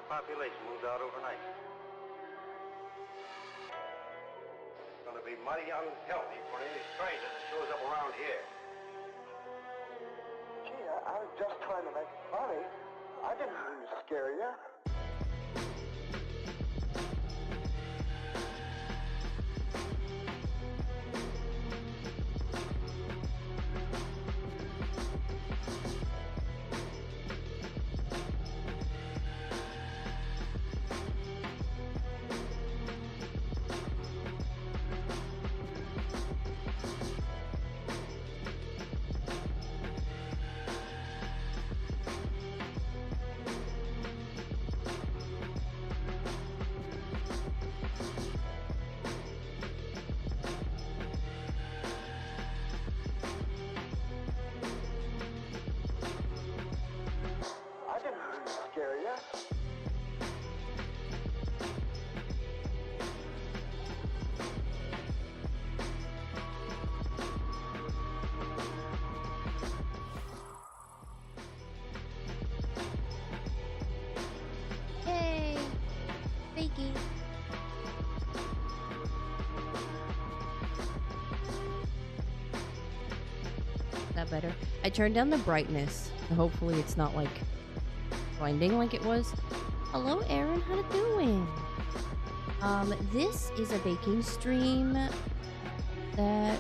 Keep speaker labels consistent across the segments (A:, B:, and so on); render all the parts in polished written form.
A: the population moved out overnight. It's going to be mighty unhealthy for any stranger that shows up around here.
B: Gee, I was just trying to make funny. I didn't mean to scare you. Scare you?
C: Hey, baking. That better? I turned down the brightness. Hopefully it's not like blinding like it was. Hello, Aaron. How you doing? This is a baking stream that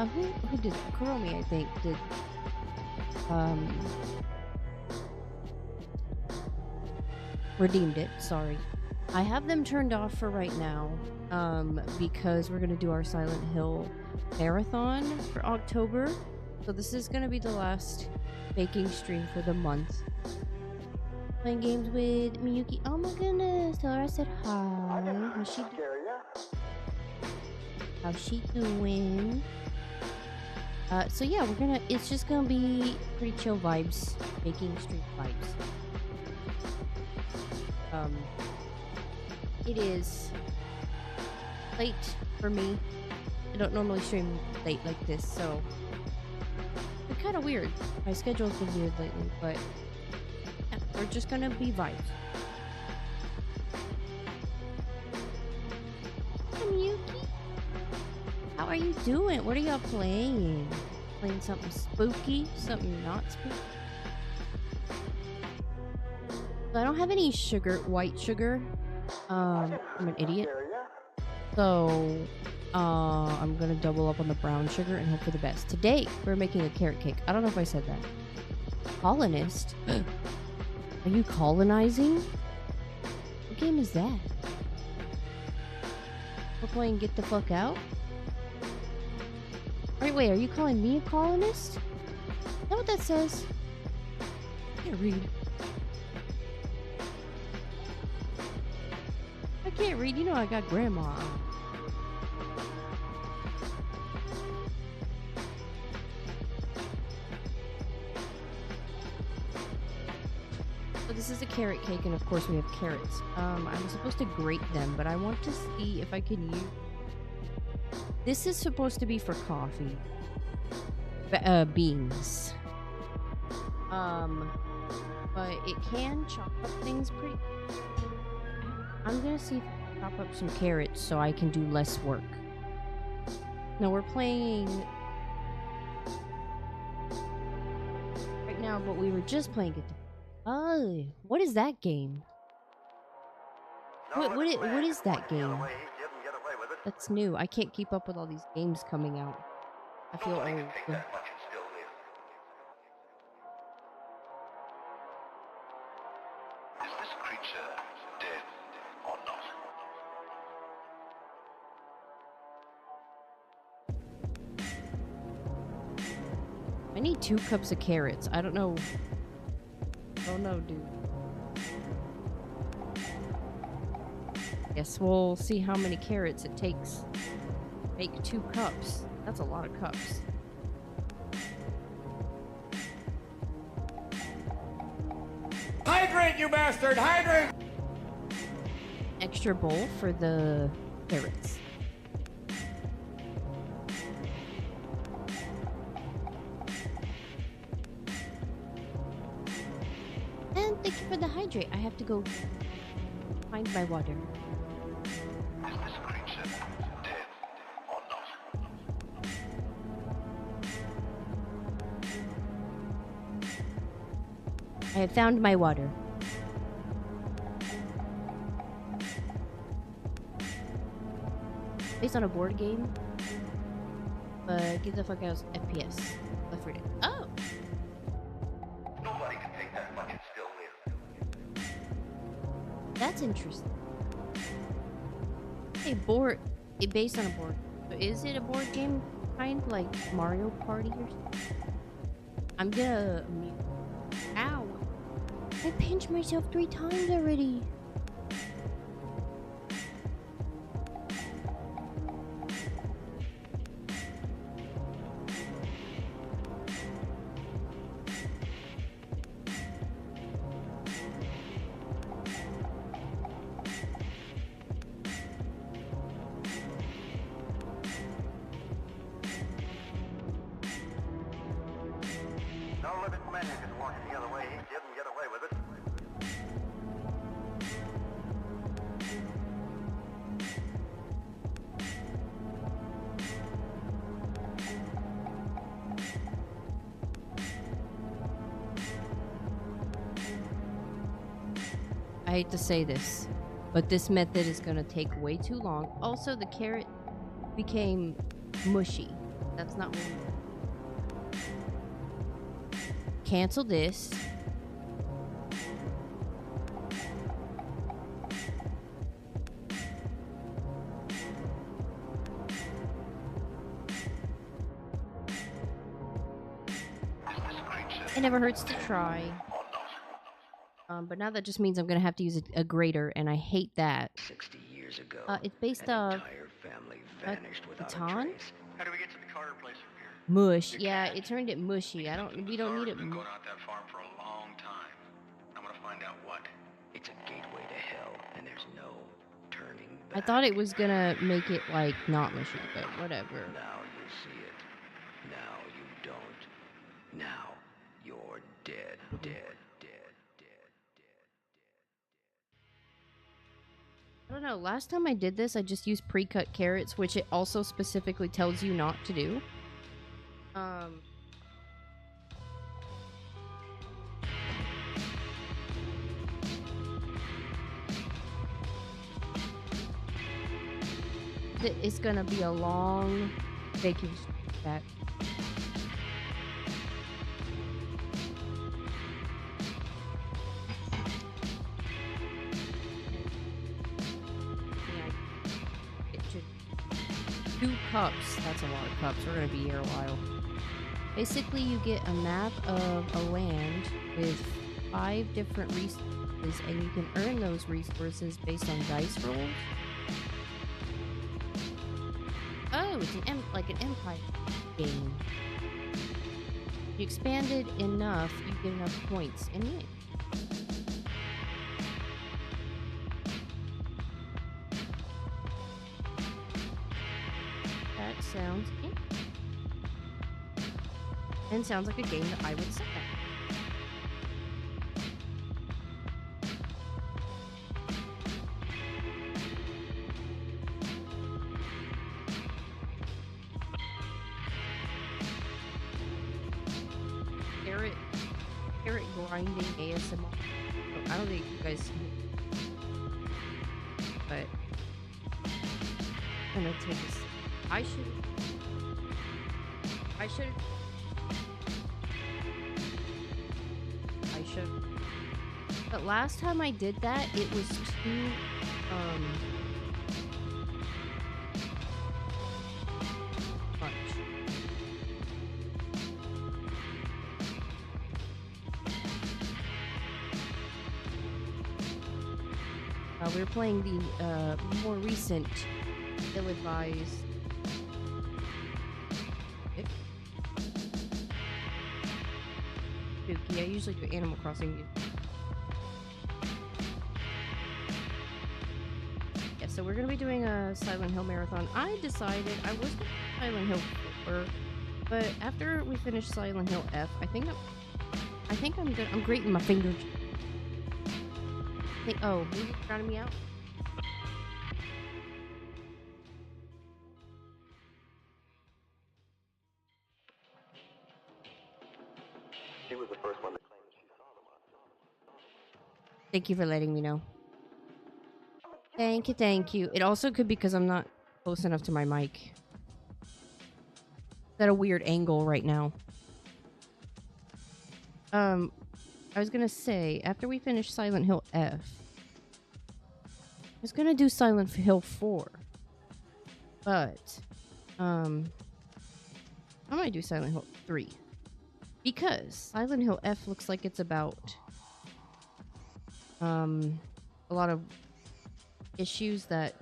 C: who did it? Kuromi, I think, did redeemed it. Sorry. I have them turned off for right now because we're gonna do our Silent Hill marathon for October. So this is gonna be the last baking stream for the month. Playing games with Miyuki. Oh my goodness, tell her I said hi. How's she How's she doing? So yeah, it's just gonna be pretty chill vibes, baking stream vibes. It is late for me. I don't normally stream late like this, so it's kind of weird. My schedule's been weird lately, but yeah, we're just gonna be vibes. Hi, Miyuki. How are you doing? What are y'all playing? Playing something spooky? Something not spooky? So I don't have any white sugar. I'm an idiot. So I'm gonna double up on the brown sugar and hope for the best. Today we're making a carrot cake. I don't know if I said that. Colonist? Are you colonizing? What game is that? We're playing Get the Fuck Out? Wait, are you calling me a colonist? Is that what that says? I can't read. I can't read. You know I got grandma. So this is a carrot cake, and of course we have carrots. I'm supposed to grate them, but I want to see if I can use... This is supposed to be for coffee. Beans. But it can chop up things pretty... I'm gonna see if I can chop up some carrots so I can do less work. Now we're playing... Right now, but we were just playing it. Oh, what is that game? What is that game? That's new. I can't keep up with all these games coming out. I feel old. I need 2 cups of carrots. I don't know. Oh no, dude. Guess we'll see how many carrots it takes to make 2 cups. That's a lot of cups.
D: Hydrate, you bastard! Hydrate!
C: Extra bowl for the carrots. thank you for the hydrate. I have to go find my water.
A: The screen said dead or not.
C: I have found my water. Based on a board game, but get the fuck out of FPS. Left 4 Dead. Oh!
A: Nobody can take that much and still live.
C: That's interesting. A board, it based on a board. So is it a board game kind like Mario Party or something? I'm gonna mute. Ow! I pinched myself 3 times already.
A: No living man can walk it the other way. He didn't get away with it.
C: I hate to say this, but this method is gonna take way too long. Also, the carrot became mushy. That's not what we want. Cancel this. It never hurts to try. But now that just means I'm gonna have to use a grater, and I hate that.
D: 60 years ago,
C: It's based
D: an
C: off
D: entire family vanished without a
C: Catan?
D: trace.
A: How do we get to the Carter place from here?
C: Mush. Yeah, it turned it mushy. We don't need it.
A: Been going out that farm for a long time. I'm gonna find out what.
D: It's a gateway to hell, and there's no turning
C: I
D: back.
C: thought it was gonna make it like not mushy, but whatever.
D: Now you see it. Now you don't. Now you're dead, dead, dead, dead, dead, dead.
C: I don't know. Last time I did this, I just used pre-cut carrots, which it also specifically tells you not to do. It's gonna be a long vacation back. It should 2 cups. That's a lot of cups. We're gonna be here a while. Basically, you get a map of a land with 5 different resources, and you can earn those resources based on dice rolls. Oh, it's like an Empire game. You expand it enough, you get enough points and win. That sounds and sounds like a game that I would suck at. Carrot grinding ASMR. I don't think you guys see it. But I'm gonna take this. I should. But last time I did that, it was too much. We're playing the more recent ill-advised. Spooky. I usually do Animal Crossing. Yeah, so we're gonna be doing a Silent Hill marathon. I decided I was gonna do Silent Hill 4, but after we finish Silent Hill F, I think I'm good. I'm grating my fingers. think. Oh, who's drowning me out?
B: She was the first one to claim that she saw the monster.
C: Thank you for letting me know. Thank you, thank you. It also could be because I'm not close enough to my mic. It's at a weird angle right now. I was gonna say, after we finish Silent Hill F, I was gonna do Silent Hill 4. But, I might do Silent Hill 3. Because Silent Hill F looks like it's about, a lot of issues that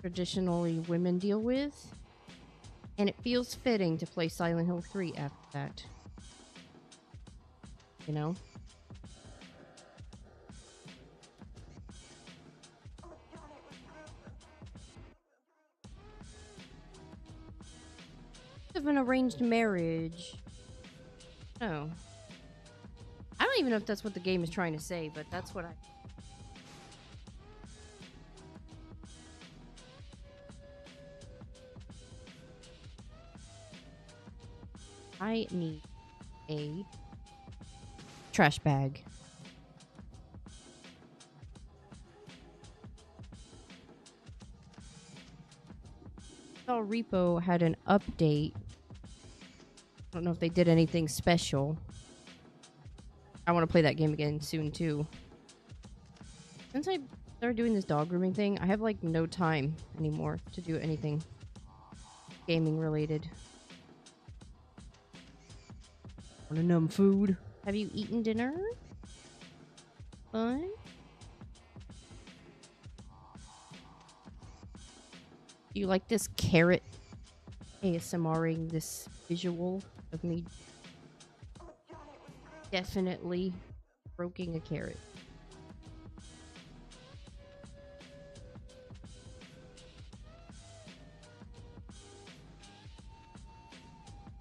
C: traditionally women deal with. And it feels fitting to play Silent Hill 3 after that. You know? Of an arranged marriage. Oh. I don't even know if that's what the game is trying to say, but that's what I need a trash bag. I saw Repo had an update. I don't know if they did anything special. I want to play that game again soon too. Since I started doing this dog grooming thing, I have like no time anymore to do anything gaming related. Want a numb food? Have you eaten dinner? Fun? Do you like this carrot ASMRing this visual of me definitely broking a carrot?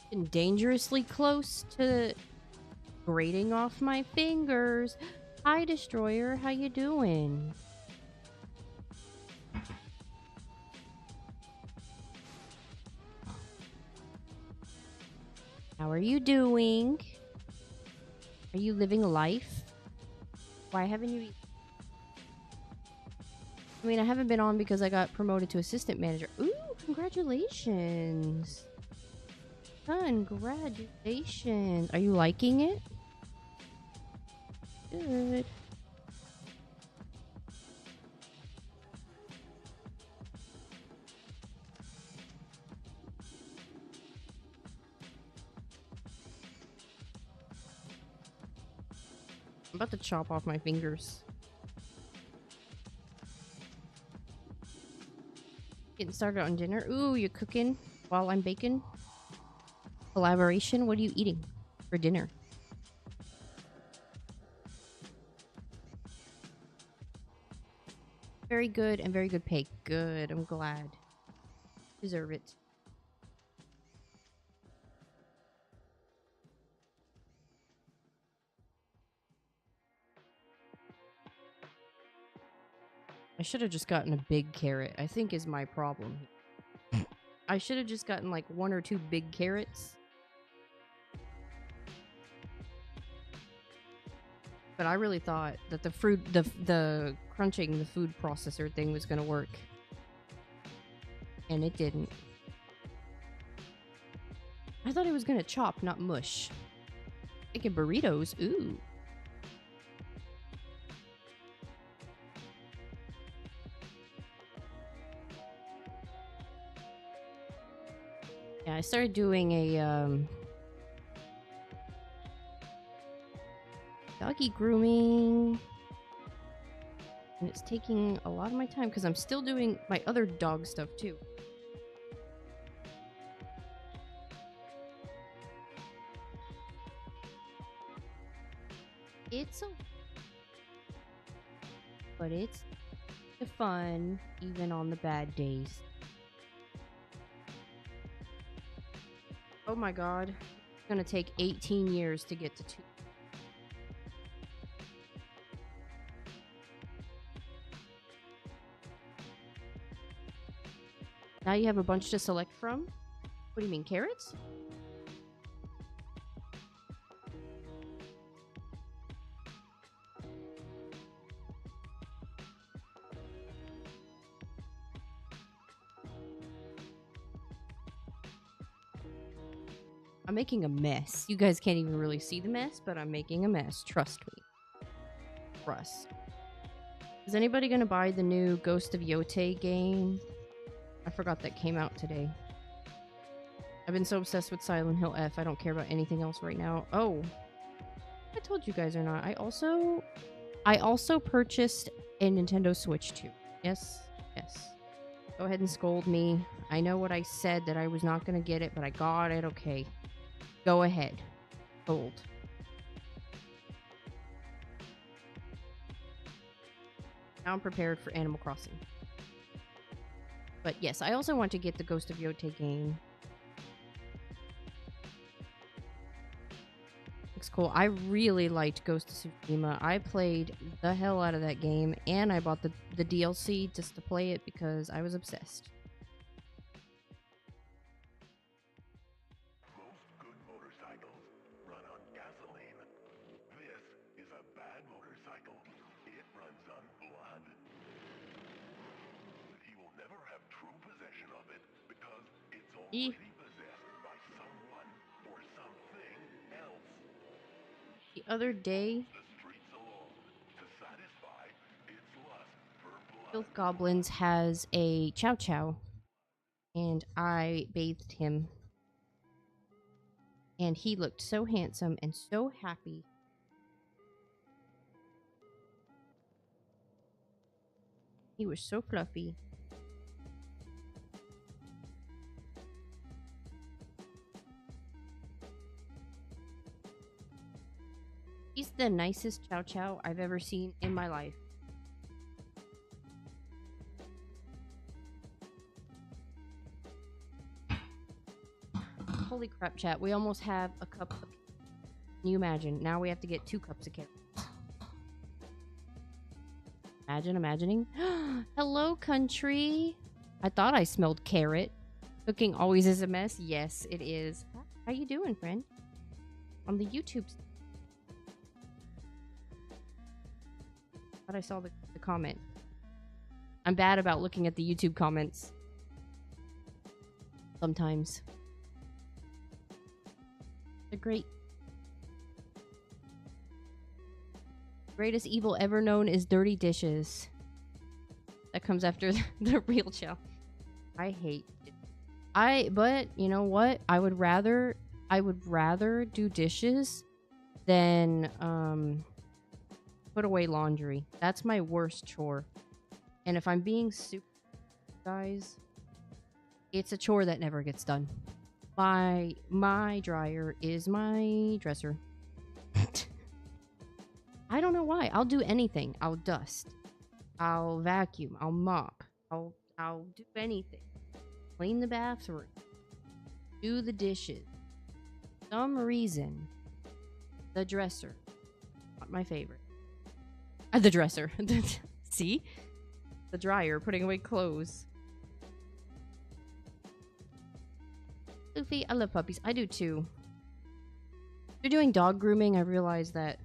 C: Been dangerously close to grating off my fingers. Hi, Destroyer. How you doing? How are you doing? Are you living life? Why haven't you... I mean, I haven't been on because I got promoted to assistant manager. Ooh, congratulations. Congratulations. Are you liking it? Good. I'm about to chop off my fingers. Getting started on dinner. Ooh, you're cooking while I'm baking. Collaboration. What are you eating for dinner? Very good and very good pay. Good. I'm glad. Deserve it. I should have just gotten a big carrot, I think is my problem. I should have just gotten like 1 or 2 big carrots. But I really thought that the crunching the food processor thing was gonna work. And it didn't. I thought it was gonna chop, not mush. Making burritos, ooh. Yeah, I started doing a doggy grooming, and it's taking a lot of my time because I'm still doing my other dog stuff too. But it's fun even on the bad days. Oh my god. It's gonna take 18 years to get to 2. Now you have a bunch to select from? What do you mean, carrots? I'm making a mess. You guys can't even really see the mess, but I'm making a mess. Trust me. Trust. Is anybody gonna buy the new Ghost of Yotei game? I forgot that came out today. I've been so obsessed with Silent Hill F, I don't care about anything else right now. Oh. I told you guys or not. I also purchased a Nintendo Switch 2. Yes. Yes. Go ahead and scold me. I know what I said, that I was not gonna get it, but I got it. Okay. Go ahead. Scold. Now I'm prepared for Animal Crossing. But yes, I also want to get the Ghost of Yotei game. Looks cool. I really liked Ghost of Tsushima. I played the hell out of that game, and I bought the DLC just to play it because I was obsessed.
E: Most good motorcycles run on gasoline. This is a bad motorcycle. It runs on blood. He will never have true possession of it because it's already possessed by someone or something else.
C: The other day,
E: The streets alone to satisfy its lust for blood.
C: Filth Goblins has a Chow Chow, and I bathed him. And he looked so handsome and so happy. He was so fluffy. He's the nicest Chow Chow I've ever seen in my life. Holy crap, chat. We almost have a cup of... Can you imagine? Now we have to get 2 cups of carrots. Imagining. Hello, country. I thought I smelled carrot. Cooking always is a mess. Yes, it is. How you doing, friend? On the YouTube... Thought I saw the comment. I'm bad about looking at the YouTube comments. Sometimes. They're great. Greatest evil ever known is dirty dishes. That comes after the real chow. I hate it. But you know what? I would rather do dishes than put away laundry. That's my worst chore. And if I'm being super, guys, it's a chore that never gets done. My dryer is my dresser. I don't know why. I'll do anything. I'll dust. I'll vacuum. I'll mop. I'll do anything. Clean the bathroom. Do the dishes. For some reason, the dresser. Not my favorite. The dresser. See? The dryer, putting away clothes. Luffy, I love puppies. I do too. If you're doing dog grooming, I realize that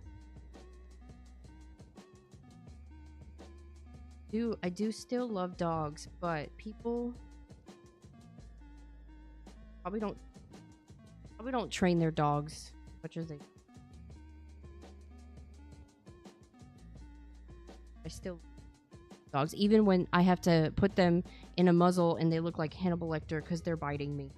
C: I do still love dogs, but people probably don't train their dogs as much as they... I still dogs, even when I have to put them in a muzzle and they look like Hannibal Lecter because they're biting me.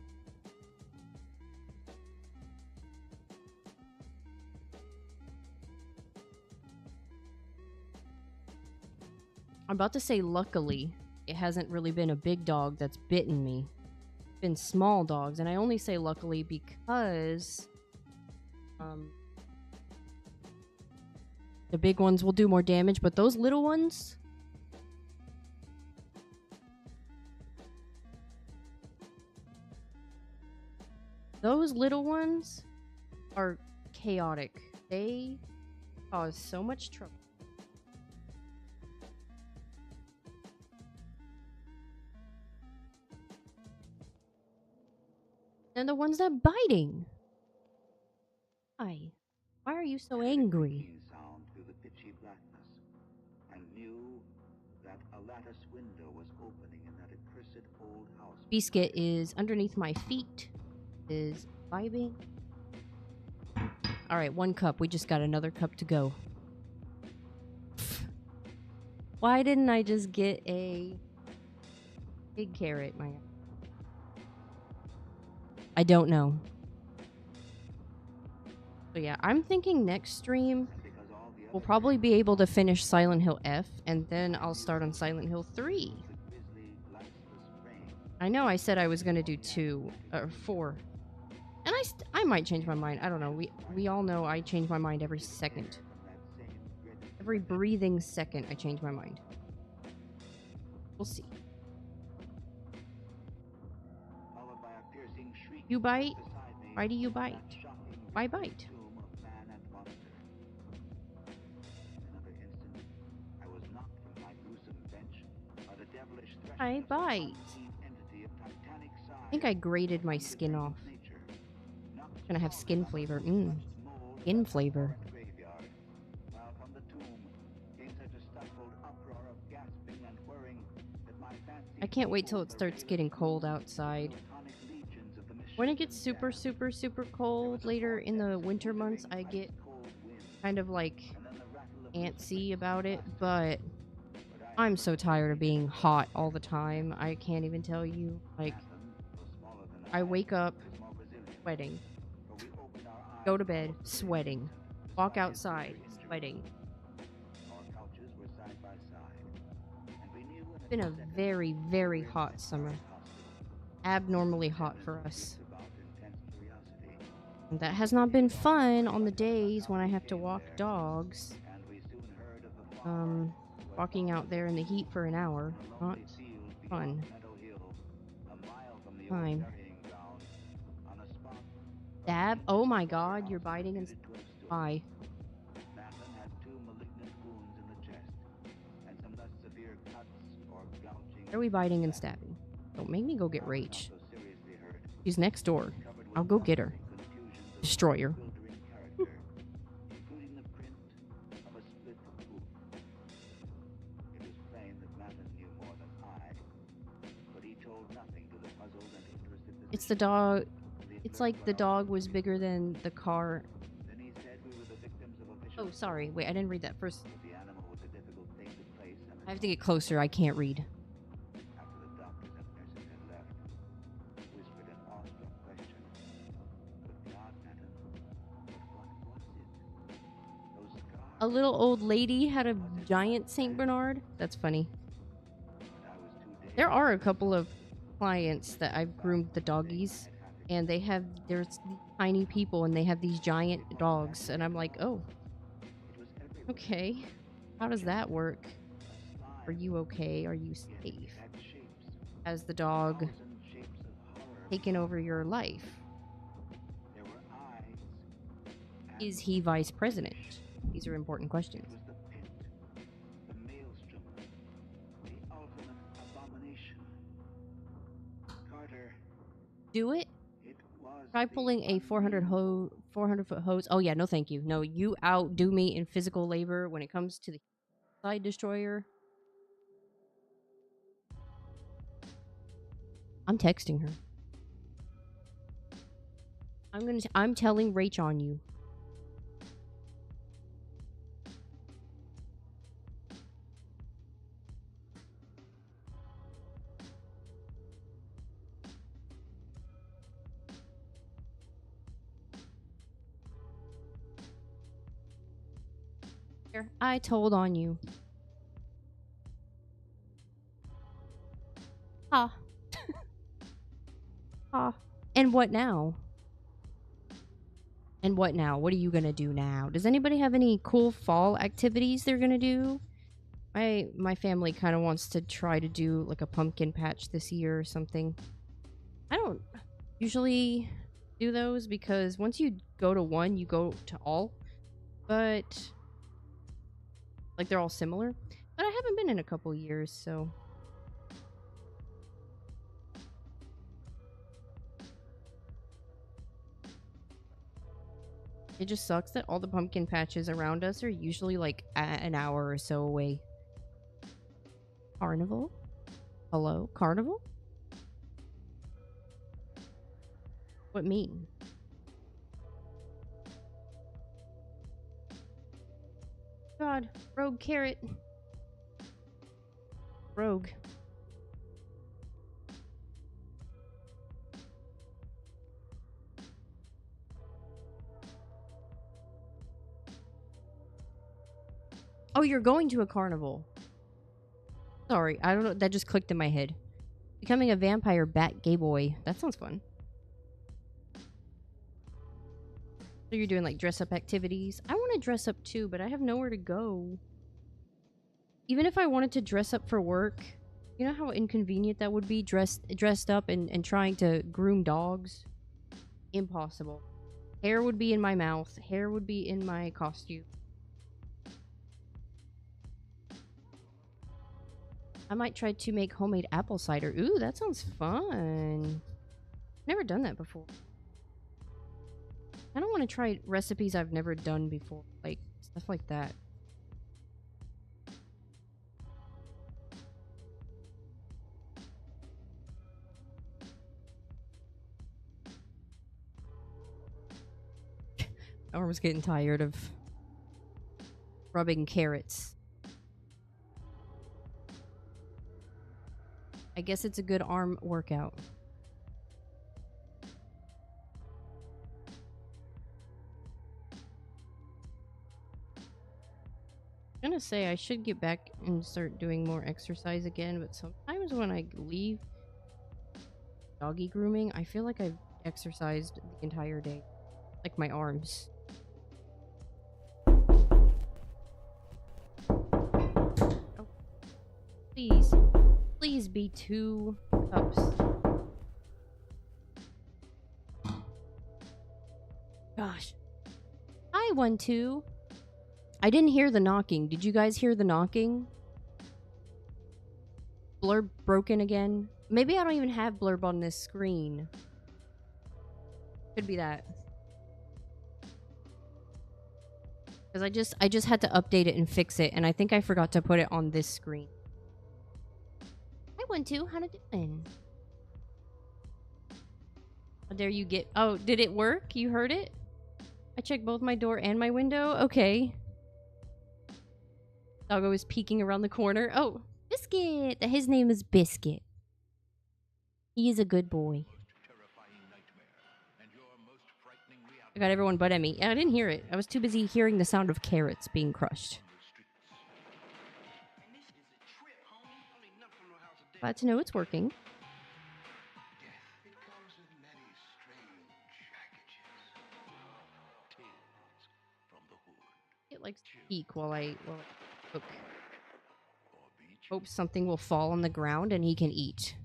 C: I'm about to say luckily it hasn't really been a big dog that's bitten me. It's been small dogs, and I only say luckily because the big ones will do more damage, but those little ones... Those little ones are chaotic. They cause so much trouble. And the ones that biting. Why? Why are you so angry?
F: Creaking sound through the pitchy blackness, and knew that a lattice window was opening in that accursed old house.
C: Biscuit is underneath my feet. Is vibing. Alright, 1 cup. We just got another cup to go. Why didn't I just get a big carrot, my... I don't know. So yeah, I'm thinking next stream we'll probably be able to finish Silent Hill F, and then I'll start on Silent Hill 3. I know I said I was gonna do 2 or 4, and I might change my mind. I don't know. We all know I change my mind every second. Every breathing second, I change my mind. We'll see. You bite? Why do you bite? Why bite? I bite. I think I grated my skin off. Gonna have skin flavor. Skin flavor. I can't wait till it starts getting cold outside. When it gets super, super, super cold later in the winter months, I get kind of like antsy about it, but I'm so tired of being hot all the time. I can't even tell you. Like, I wake up sweating, go to bed sweating, walk outside sweating. It's been a very, very hot summer. Abnormally hot for us. And that has not been fun on the days when I have to walk dogs. Walking out there in the heat for an hour. Not fun. Fine. Dab? Oh my god, you're biting and... Why? Are we biting and stabbing? Don't make me go get Rach. She's next door. I'll go get her. Destroy her. It's the dog. It's like the dog was bigger than the car. Oh, sorry. Wait, I didn't read that first. I have to get closer. I can't read. A little old lady had a giant Saint Bernard. That's funny. There are a couple of clients that I've groomed the doggies, and there's tiny people and they have these giant dogs, and I'm like, oh, okay. How does that work? Are you okay? Are you safe? Has the dog taken over your life? Is he vice president? These are important questions. Do it? Try pulling a 400-foot hose. Oh yeah, no thank you. No, you outdo me in physical labor when it comes to the side destroyer. I'm texting her. I'm telling Rach on you. I told on you. Ah. Ah. And what now? And what now? What are you gonna do now? Does anybody have any cool fall activities they're gonna do? My family kind of wants to try to do like a pumpkin patch this year or something. I don't usually do those because once you go to one, you go to all. But like they're all similar. But I haven't been in a couple years, so It just sucks that all the pumpkin patches around us are usually like an hour or so away. Carnival? Hello? Carnival? What mean? God, rogue carrot. Rogue. Oh, you're going to a carnival. Sorry, I don't know. That just clicked in my head. Becoming a vampire bat gay boy. That sounds fun. So you're doing like dress up activities. I want to dress up too, but I have nowhere to go. Even if I wanted to dress up for work, you know how inconvenient that would be, dressed up and trying to groom dogs? Impossible. Hair would be in my mouth. Hair would be in my costume. I might try to make homemade apple cider. Ooh, that sounds fun. Never done that before. I don't want to try recipes I've never done before, like stuff like that. My arm's getting tired of rubbing carrots. I guess it's a good arm workout. I'm gonna say I should get back and start doing more exercise again, but sometimes when I leave doggy grooming, I feel like I've exercised the entire day. Like my arms. Oh. Please. Please be 2 cups. Gosh. Hi, 1, 2. I didn't hear the knocking. Did you guys hear the knocking? Blurb broken again? Maybe I don't even have blurb on this screen. Could be that. Because I just had to update it and fix it, and I think I forgot to put it on this screen. Hi, 1, 2. How it doing? Oh, there you get. Oh, did it work? You heard it? I checked both my door and my window. Okay. Doggo is peeking around the corner. Oh, Biscuit! His name is Biscuit. He is a good boy. I got everyone but Emmy. Yeah, I didn't hear it. I was too busy hearing the sound of carrots being crushed. Glad to know it's working. It likes to peek while I cook. Hope something will fall on the ground and he can eat.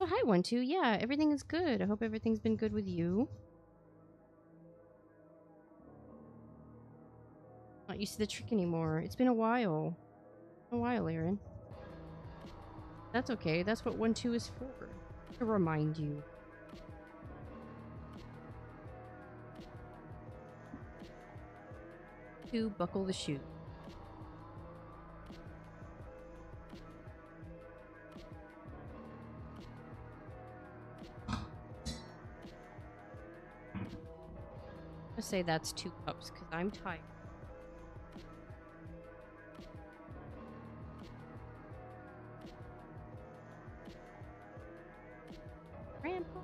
C: Oh, hi, 1, 2. Yeah, everything is good. I hope everything's been good with you. Not used to the trick anymore. It's been a while. Aaron. That's okay. That's what 1, 2 is for. To remind you. To buckle the shoe. I say that's 2 cups because I'm tired. Grandpa.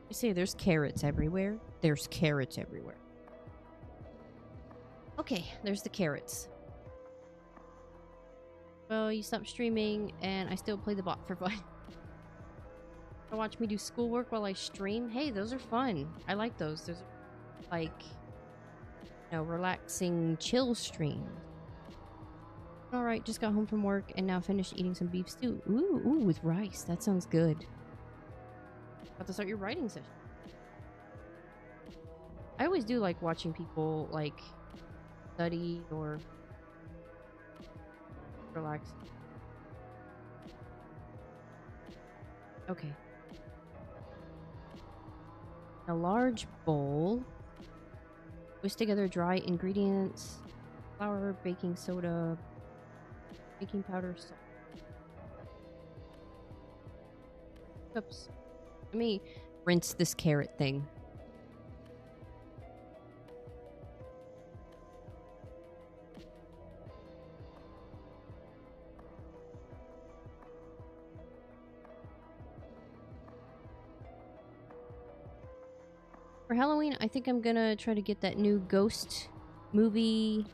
C: I say there's carrots everywhere. There's carrots everywhere. Okay, there's the carrots. Well, you stopped streaming, and I still play the bot for fun. Watch me do schoolwork while I stream. Hey, those are fun. I like those. Those are like, you know, relaxing, chill streams. Alright, just got home from work and now finished eating some beef stew. Ooh, with rice. That sounds good. About to start your writing session. I always do like watching people, like, study or relax. Okay. A large bowl. Whisk together dry ingredients. Flour, baking soda, baking powder, salt. Oops. Let me rinse this carrot thing. For Halloween, I think I'm gonna try to get that new Ghost movie.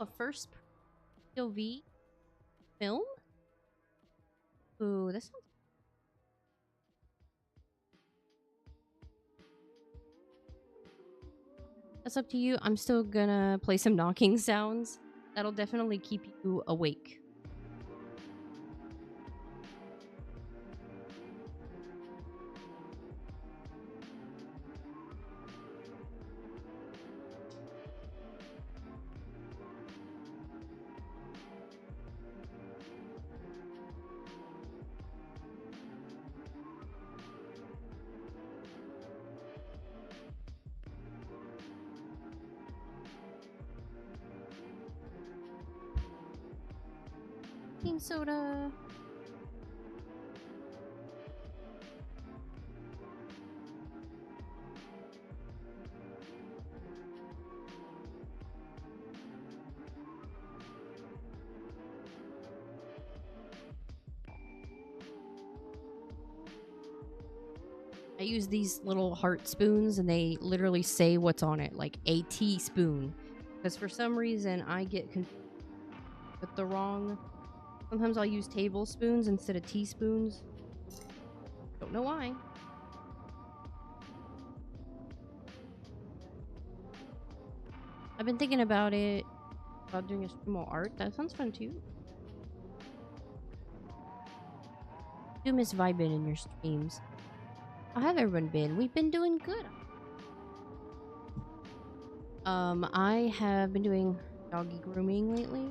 C: A first POV film? Ooh, this sounds... That's up to you. I'm still gonna play some knocking sounds. That'll definitely keep you awake. Baking soda. I use these little heart spoons and they literally say what's on it, like a teaspoon. Because for some reason I get confused with the wrong... Sometimes I'll use tablespoons instead of teaspoons. Don't know why. I've been thinking about it, about doing a stream of art. That sounds fun too. Do miss vibing in your streams. How have everyone been? We've been doing good. I have been doing doggy grooming lately.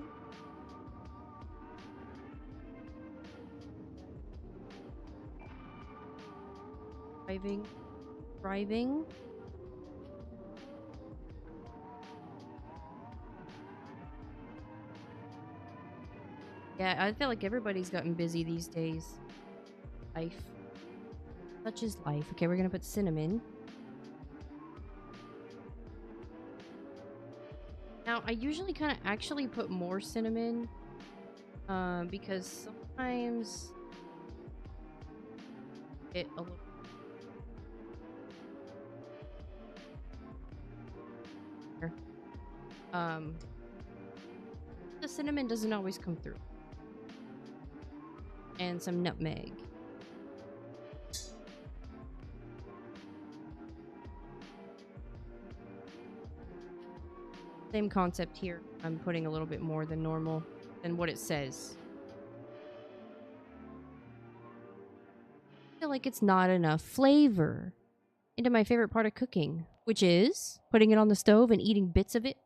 C: Driving. Yeah, I feel like everybody's gotten busy these days. Life. Such is life. Okay, we're gonna put cinnamon. Now, I usually kind of actually put more cinnamon. Because sometimes it a little... The cinnamon doesn't always come through. And some nutmeg. Same concept here. I'm putting a little bit more than normal than what it says. I feel like it's not enough flavor into my favorite part of cooking, which is putting it on the stove and eating bits of it.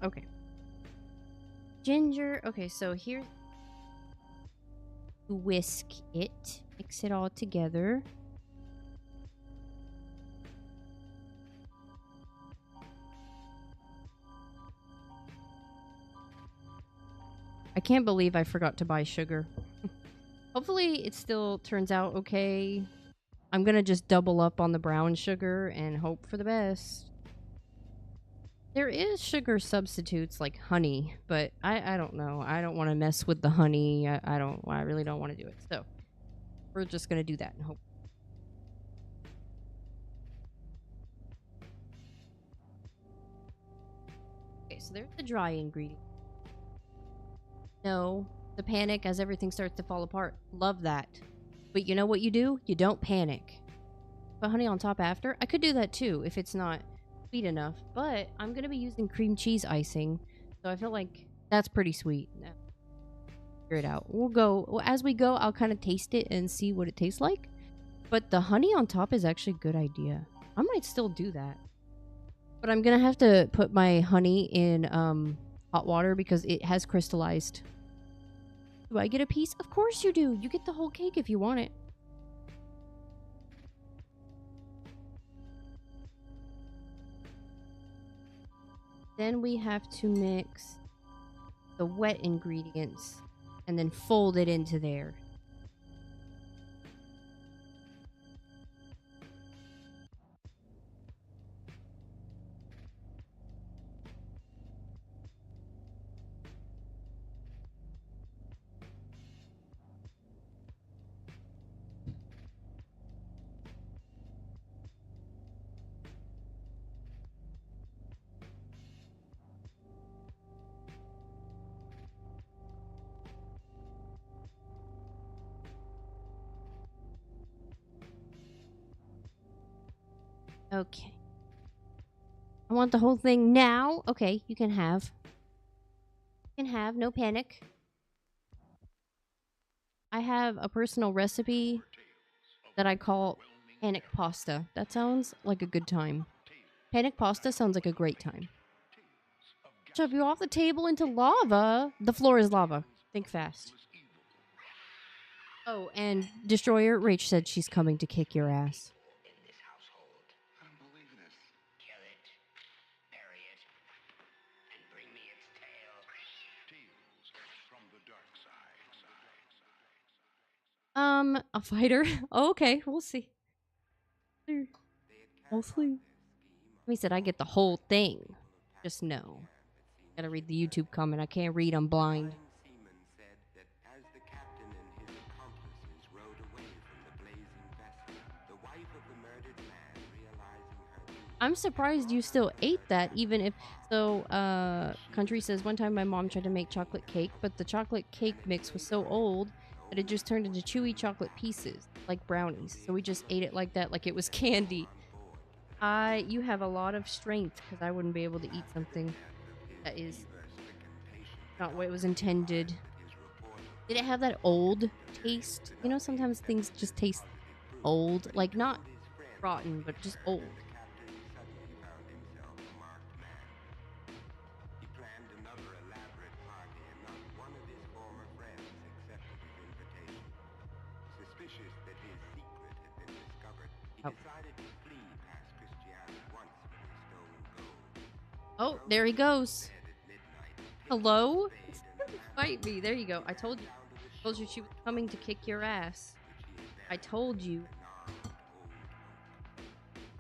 C: Okay. Ginger. Okay, so here. Whisk it. Mix it all together. I can't believe I forgot to buy sugar. Hopefully it still turns out okay. I'm gonna just double up on the brown sugar and hope for the best. There is sugar substitutes like honey, but I don't know. I don't want to mess with the honey. I really don't want to do it. So we're just gonna do that and hope. Okay, so there's the dry ingredient. No, the panic as everything starts to fall apart. Love that. But you know what you do? You don't panic. Put honey on top after. I could do that too if it's not sweet enough, but I'm gonna be using cream cheese icing, so I feel like that's pretty sweet. Figure it out. We'll go as we go. I'll kind of taste it and see what it tastes like. But the honey on top is actually a good idea. I might still do that, but I'm gonna have to put my honey in hot water because it has crystallized. Do I get a piece? Of course you do. You get the whole cake if you want it. Then we have to mix the wet ingredients and then fold it into there. Okay. I want the whole thing now. Okay, you can have. You can have, no panic. I have a personal recipe that I call panic pasta. That sounds like a good time. Panic pasta sounds like a great time. Shove you off the table into lava. The floor is lava. Think fast. Oh, and Destroyer, Rach said she's coming to kick your ass.
D: In this household.
E: I don't believe this.
D: Kill it, bury it, and bring me its tail.
E: Tales from the dark side.
C: A fighter? Oh, okay, we'll see. We'll see. He said I get the whole thing. Just no. Gotta read the YouTube comment. I can't read, I'm blind.
D: Seaman said that as the captain and his accomplices rowed away from the blazing vessel, the wife of the murdered man, realizing her doom,
C: I'm surprised you still ate that, even if... So, Country says, one time my mom tried to make chocolate cake, but the chocolate cake mix was so old that it just turned into chewy chocolate pieces, like brownies. So we just ate it like that, like it was candy. You have a lot of strength, because I wouldn't be able to eat something that is not what it was intended. Did it have that old taste? You know, sometimes things just taste old. Like, not rotten, but just old.
D: suddenly found himself a marked man. He planned another elaborate party, and not one of his former friends accepted his invitation. Suspicious that his secret had been discovered, he decided to flee past Christiana once with his stolen gold.
C: Oh, there he goes.
D: Dead at midnight,
C: Hello? Fight me. There you go. I told you. Told you she was coming to kick your ass. I told you.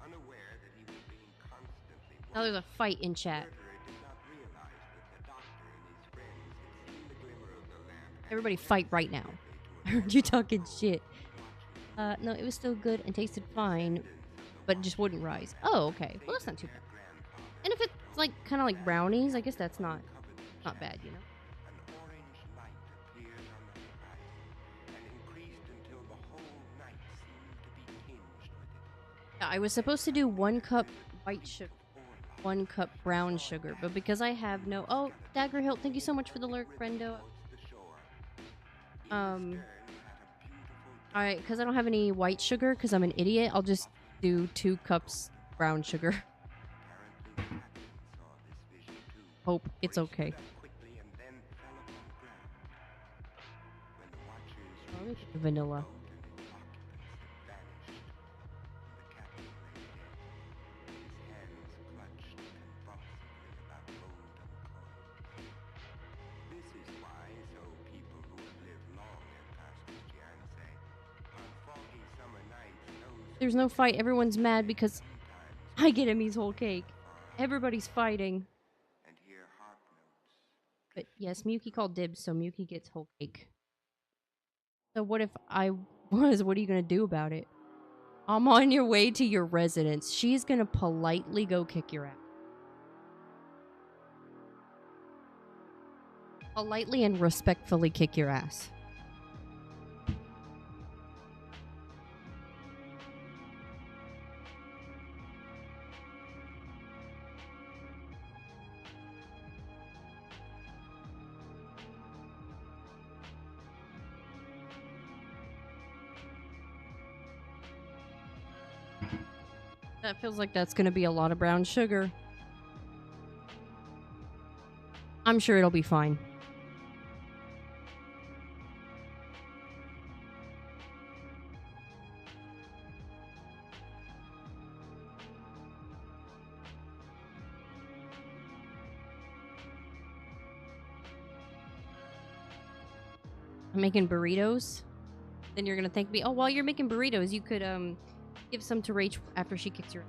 D: unaware that he was being constantly
C: Now there's a fight in chat.
D: murderer did not realize that the doctor and his friends had seen the glimmer of the lamp.
C: Everybody fight right now. I heard you talking shit. No, it was still good and tasted fine, but it just wouldn't rise. Oh, okay. Well, that's not too bad. And if it's like kind of like brownies, I guess that's not bad, you know.
D: An orange light appeared on the horizon and increased until the whole night seemed to be tinged with it.
C: Yeah, I was supposed to do 1 cup white sugar, 1 cup brown sugar, but because I have no... Oh, Dagger Hilt, thank you so much for the lurk, friendo. Alright, because I don't have any white sugar, because I'm an idiot, I'll just do 2 cups brown sugar. Hope it's okay.
D: Quickly and then fell upon the ground. When the watchers
C: Let me get the vanilla.
D: and its occupants had vanished, the captain lay dead, his hands clutched convulsively about golden coins. This is why so people who have lived long at past Christiane say, on foggy summer nights, those
C: There's no fight, everyone's mad because I get him his whole cake. Everybody's fighting.
D: and hear harp notes.
C: But yes, Miyuki called dibs, so Miyuki gets whole cake. So what if I was? What are you gonna do about it? I'm on your way to your residence. She's gonna politely go kick your ass. Politely and respectfully kick your ass. That feels like that's gonna be a lot of brown sugar. I'm sure it'll be fine. I'm making burritos. Then you're gonna thank me. Oh, while you're making burritos, you could give some to Rach after she kicks your.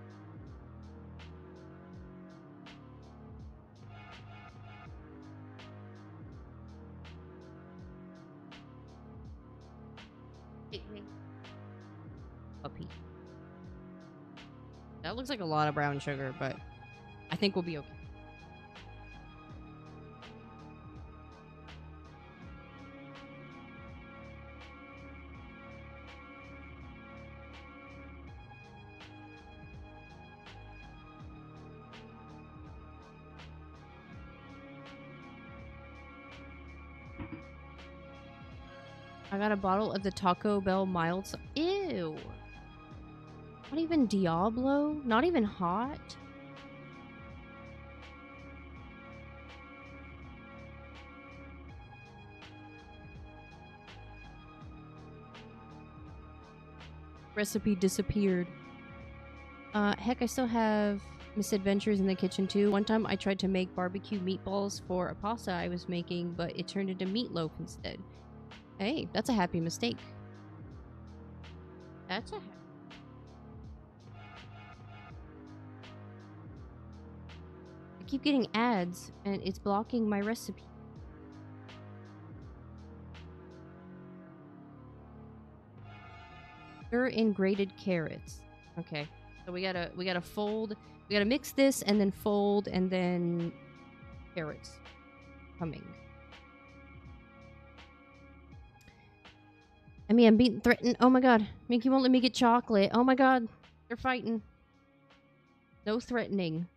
C: Puppy. That looks like a lot of brown sugar, but I think we'll be okay. I got a bottle of the Taco Bell mild. Ew. Not even Diablo? Not even hot? Recipe disappeared. Heck, I still have misadventures in the kitchen too. One time I tried to make barbecue meatballs for a pasta I was making, but it turned into meatloaf instead. Hey, that's a happy mistake. That's a happy. I keep getting ads and it's blocking my recipe. Stir in grated carrots. Okay. So we gotta fold. We gotta mix this and then fold and then carrots coming. I mean, I'm being threatened. Oh my god. Mickey won't let me get chocolate. Oh my god. They're fighting. No threatening,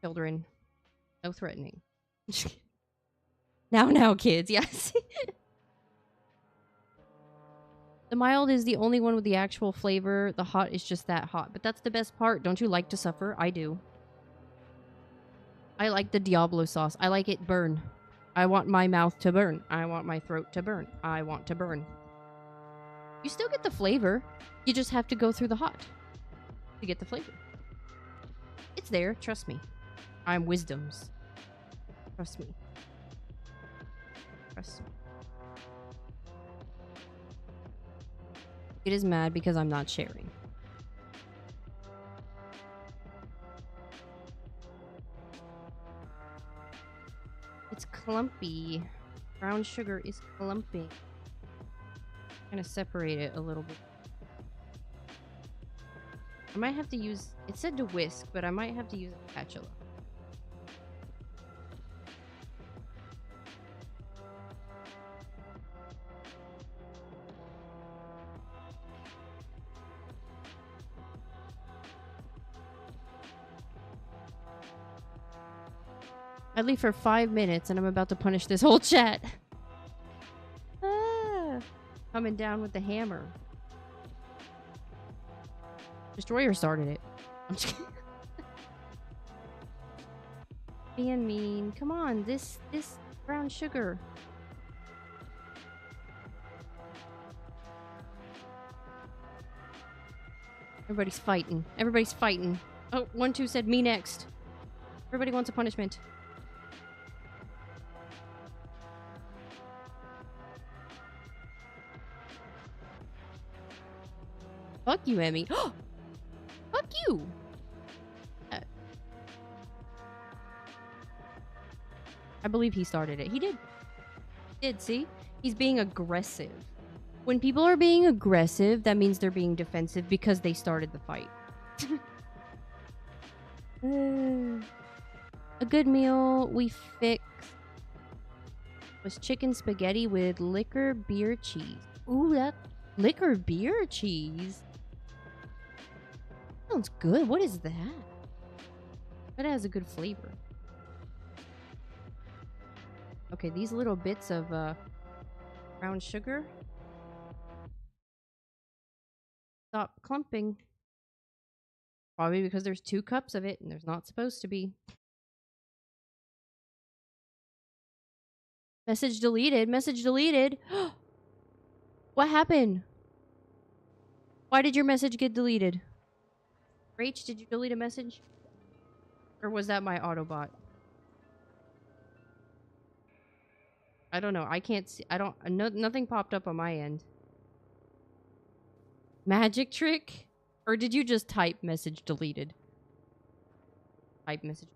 C: children. No threatening. Now, kids. Yes. The mild is the only one with the actual flavor. The hot is just that hot. But that's the best part. Don't you like to suffer? I do. I like the Diablo sauce. I like it burn. I want my mouth to burn. I want my throat to burn. I want to burn. You still get the flavor. You just have to go through the hot to get the flavor. It's there. Trust me. I'm wisdoms. Trust me. Trust me. It is mad because I'm not sharing. It's clumpy. Brown sugar is clumpy. I'm gonna separate it a little bit. I might have to use... It said to whisk, but I might have to use a spatula. I leave for 5 minutes and I'm about to punish this whole chat. Coming down with the hammer. Destroyer started it. I'm just kidding. Being mean. Come on, this brown sugar. Everybody's fighting. Everybody's fighting. Oh, 1-2 said me next. Everybody wants a punishment. Fuck you, Emmy. Fuck you! I believe he started it. He did. He did, see? He's being aggressive. When people are being aggressive, that means they're being defensive because they started the fight. A good meal we fixed was chicken spaghetti with liquor beer cheese. Ooh, that liquor beer cheese. Sounds good. What is that? But it has a good flavor. Okay, these little bits of brown sugar. Stop clumping. Probably because there's 2 cups of it and there's not supposed to be. Message deleted. Message deleted. What happened? Why did your message get deleted? Rach, did you delete a message? Or was that my Autobot? I don't know. I can't see. I don't. Nothing popped up on my end. Magic trick? Or did you just type message deleted? Type message.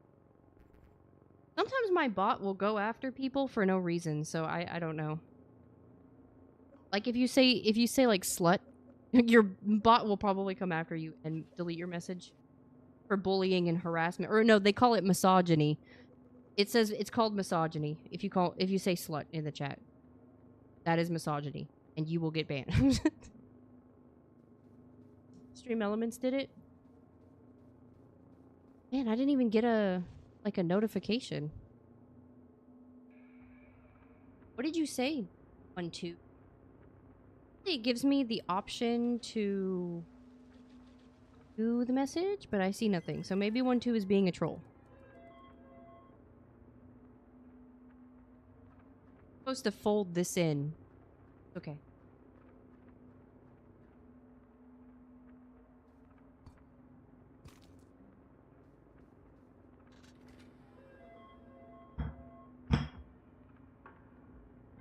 C: Sometimes my bot will go after people for no reason, so I don't know. Like if you say like slut, your bot will probably come after you and delete your message for bullying and harassment. Or no, they call it misogyny. It says it's called misogyny. If you say slut in the chat, that is misogyny, and you will get banned. Stream Elements did it. Man, I didn't even get a notification. What did you say? 1, 2. It gives me the option to do the message, but I see nothing. So maybe 1, 2 is being a troll. I'm supposed to fold this in. Okay.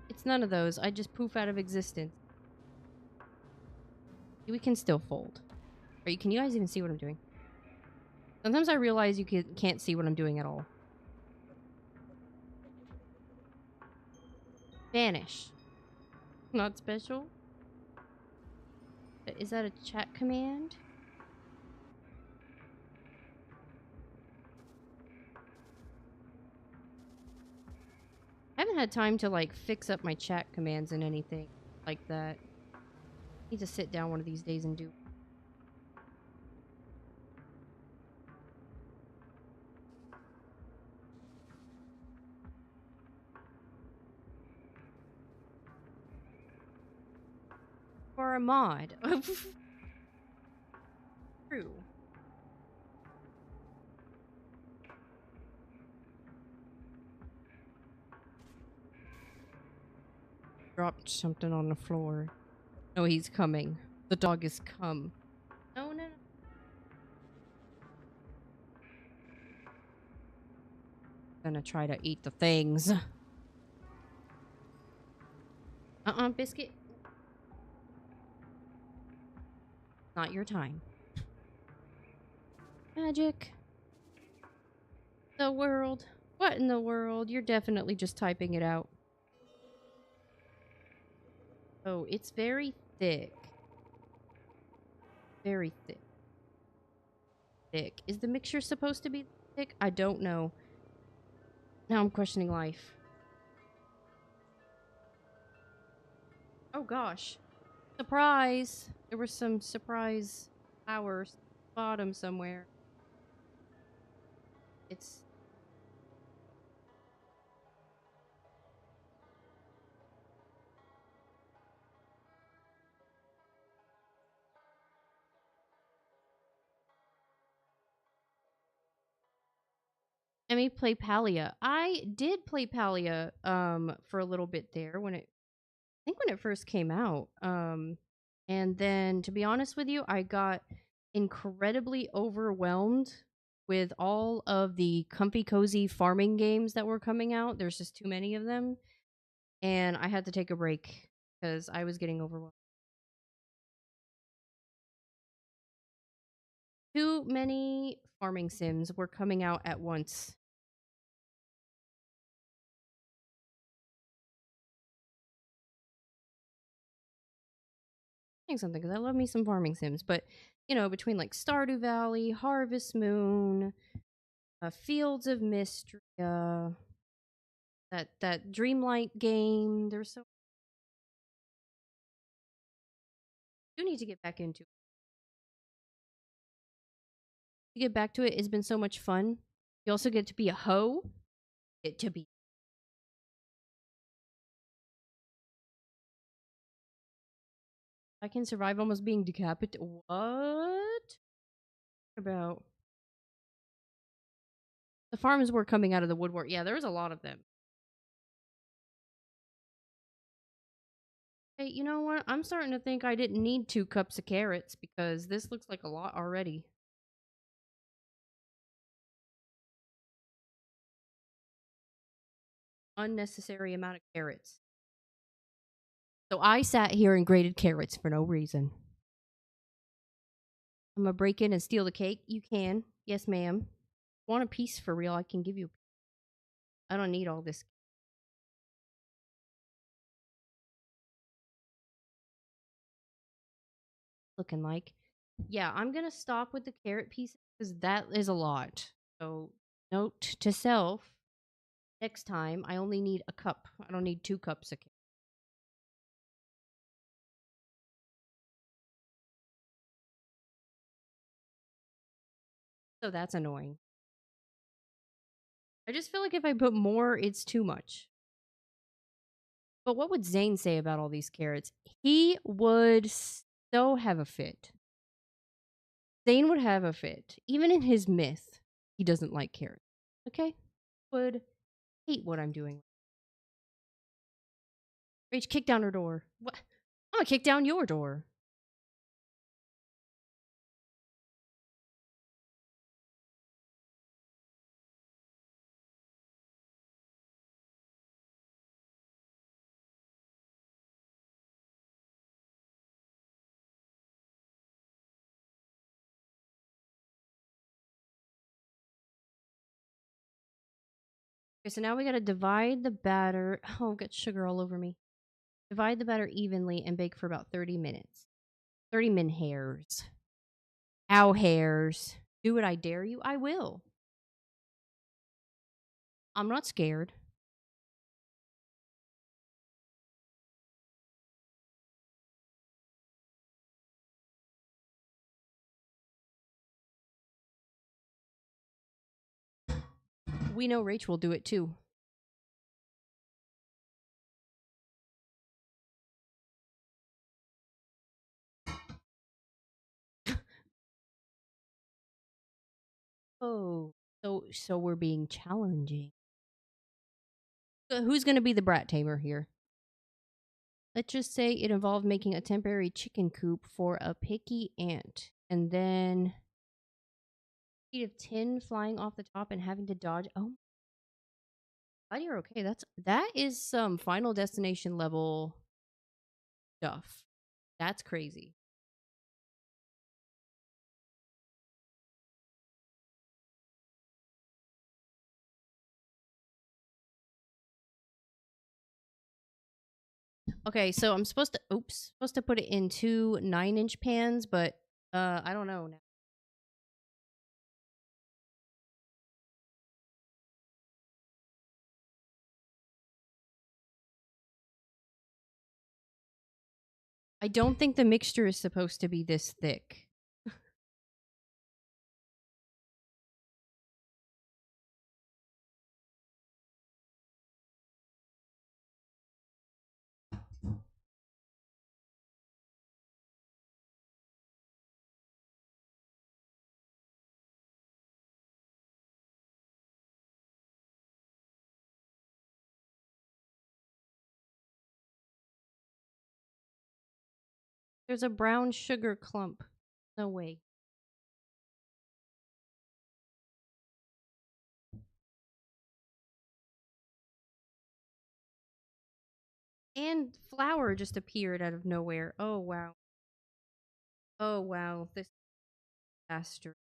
C: It's none of those. I just poof out of existence. We can still fold. Can you guys even see what I'm doing? Sometimes I realize you can't see what I'm doing at all. Vanish. Not special? Is that a chat command? I haven't had time to like fix up my chat commands and anything like that. I need to sit down one of these days and do. For a mod. True. Dropped something on the floor. No, he's coming. The dog is come. No, no, no. Gonna try to eat the things. Biscuit. Not your time. Magic. The world. What in the world? You're definitely just typing it out. Oh, it's very thick. Very thick. Thick. Is the mixture supposed to be thick? I don't know. Now I'm questioning life. Oh gosh. Surprise! There was some surprise flowers bottom somewhere. It's... Let me play Palia. I did play Palia for a little bit there when it first came out. And then to be honest with you, I got incredibly overwhelmed with all of the comfy cozy farming games that were coming out. There's just too many of them. And I had to take a break because I was getting overwhelmed. Too many farming sims were coming out at once. saying something because I love me some farming sims, but you know, between like Stardew Valley, Harvest Moon, Fields of Mystria, that Dreamlight game, there's so you need to get back into it. To get back to it, it's been so much fun. You also get to be a hoe. Get to be I can survive almost being decapitated. What about the farms were coming out of the woodwork? Yeah, there's a lot of them. Hey, you know what? I'm starting to think I didn't need 2 cups of carrots because this looks like a lot already. Unnecessary amount of carrots. So I sat here and grated carrots for no reason. I'm gonna break in and steal the cake. You can. Yes, ma'am. Want a piece for real? I can give you. I don't need all this. Looking like. Yeah, I'm gonna stop with the carrot pieces because that is a lot. So, note to self: next time I only need a cup. I don't need 2 cups of. So that's annoying. I just feel like if I put more, it's too much. But what would Zane say about all these carrots? He would so have a fit. Zane would have a fit. Even in his myth, he doesn't like carrots. Okay? Would hate what I'm doing. Rach, kick down her door. What? I'm gonna kick down your door. Okay, so now we gotta divide the batter. Oh, I've got sugar all over me. Divide the batter evenly and bake for about 30 minutes. 30 min hairs. Ow hairs. Do what I dare you? I will. I'm not scared. We know Rach will do it too. Oh, so we're being challenging. Who's gonna be the brat tamer here? Let's just say it involved making a temporary chicken coop for a picky ant, and then sheet of tin flying off the top and having to dodge. Oh, glad you're okay. That is some Final Destination level stuff. That's crazy. Okay, so I'm supposed to put it in 2 9-inch pans, but I don't know now. I don't think the mixture is supposed to be this thick. There's a brown sugar clump. No way. And flour just appeared out of nowhere. Oh wow. Oh wow. This disaster.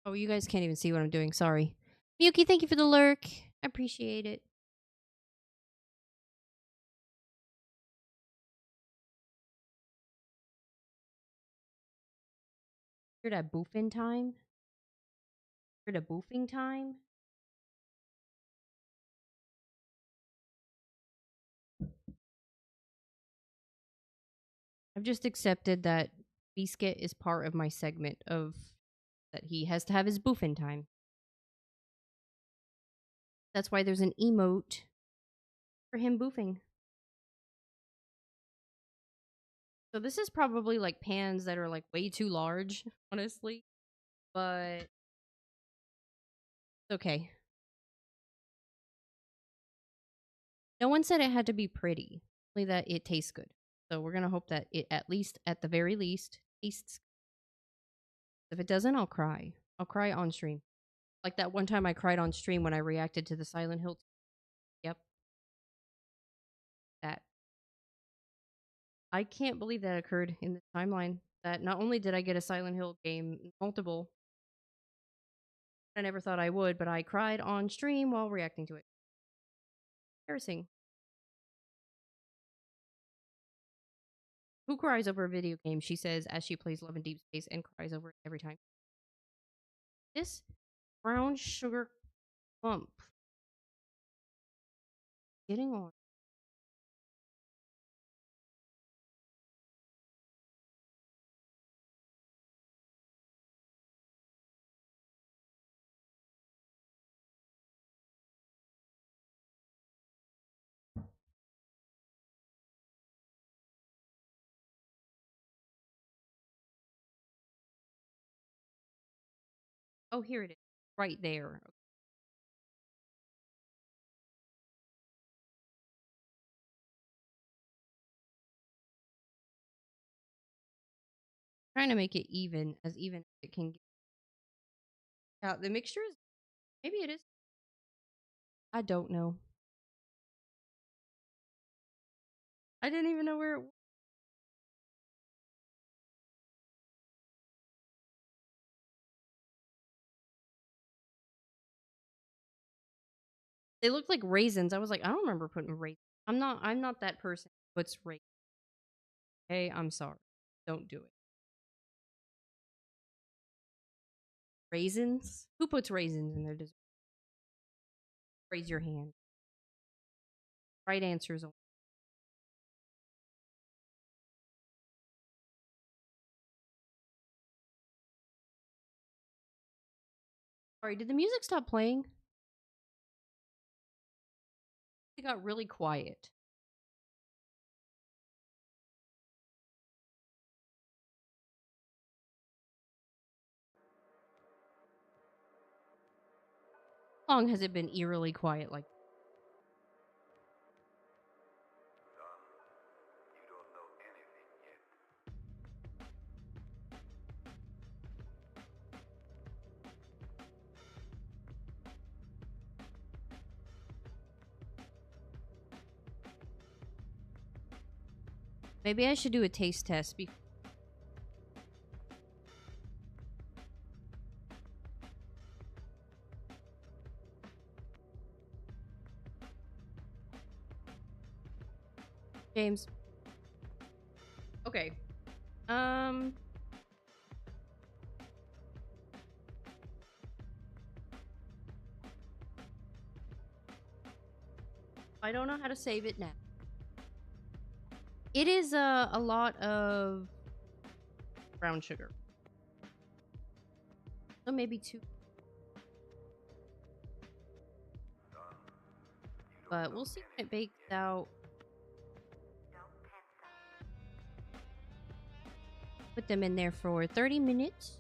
C: Oh, you guys can't even see what I'm doing. Sorry. Miyuki, thank you for the lurk. I appreciate it. Heard that boofing time? Heard a boofing time? I've just accepted that Biscuit is part of my segment of that he has to have his boofing time. That's why there's an emote for him boofing. So this is probably like pans that are like way too large, honestly. But it's okay. No one said it had to be pretty, only that it tastes good. So we're gonna hope that it at the very least, tastes. If it doesn't, I'll cry. I'll cry on stream. Like that one time I cried on stream when I reacted to the Silent Hill. Yep. That. I can't believe that occurred in the timeline. That not only did I get a Silent Hill game, multiple, I never thought I would, but I cried on stream while reacting to it. Embarrassing. Who cries over a video game? She says as she plays Love and Deep Space and cries over it every time. This brown sugar clump. Getting on. Oh, here it is. Right there. Trying to make it even as it can get. Yeah, the mixture is maybe it is. I don't know. I didn't even know where it was. They looked like raisins. I was like, I don't remember putting raisins. I'm not that person who puts raisins. Okay, I'm sorry. Don't do it. Raisins? Who puts raisins in their dessert? Raise your hand. Right answers only. Sorry, did the music stop playing? It got really quiet. How long has it been eerily quiet like?
D: You don't know anything yet.
C: Maybe I should do a taste test before. James. Okay. I don't know how to save it now. It is a lot of brown sugar. So maybe 2. But we'll see when it bakes out. Put them in there for 30 minutes.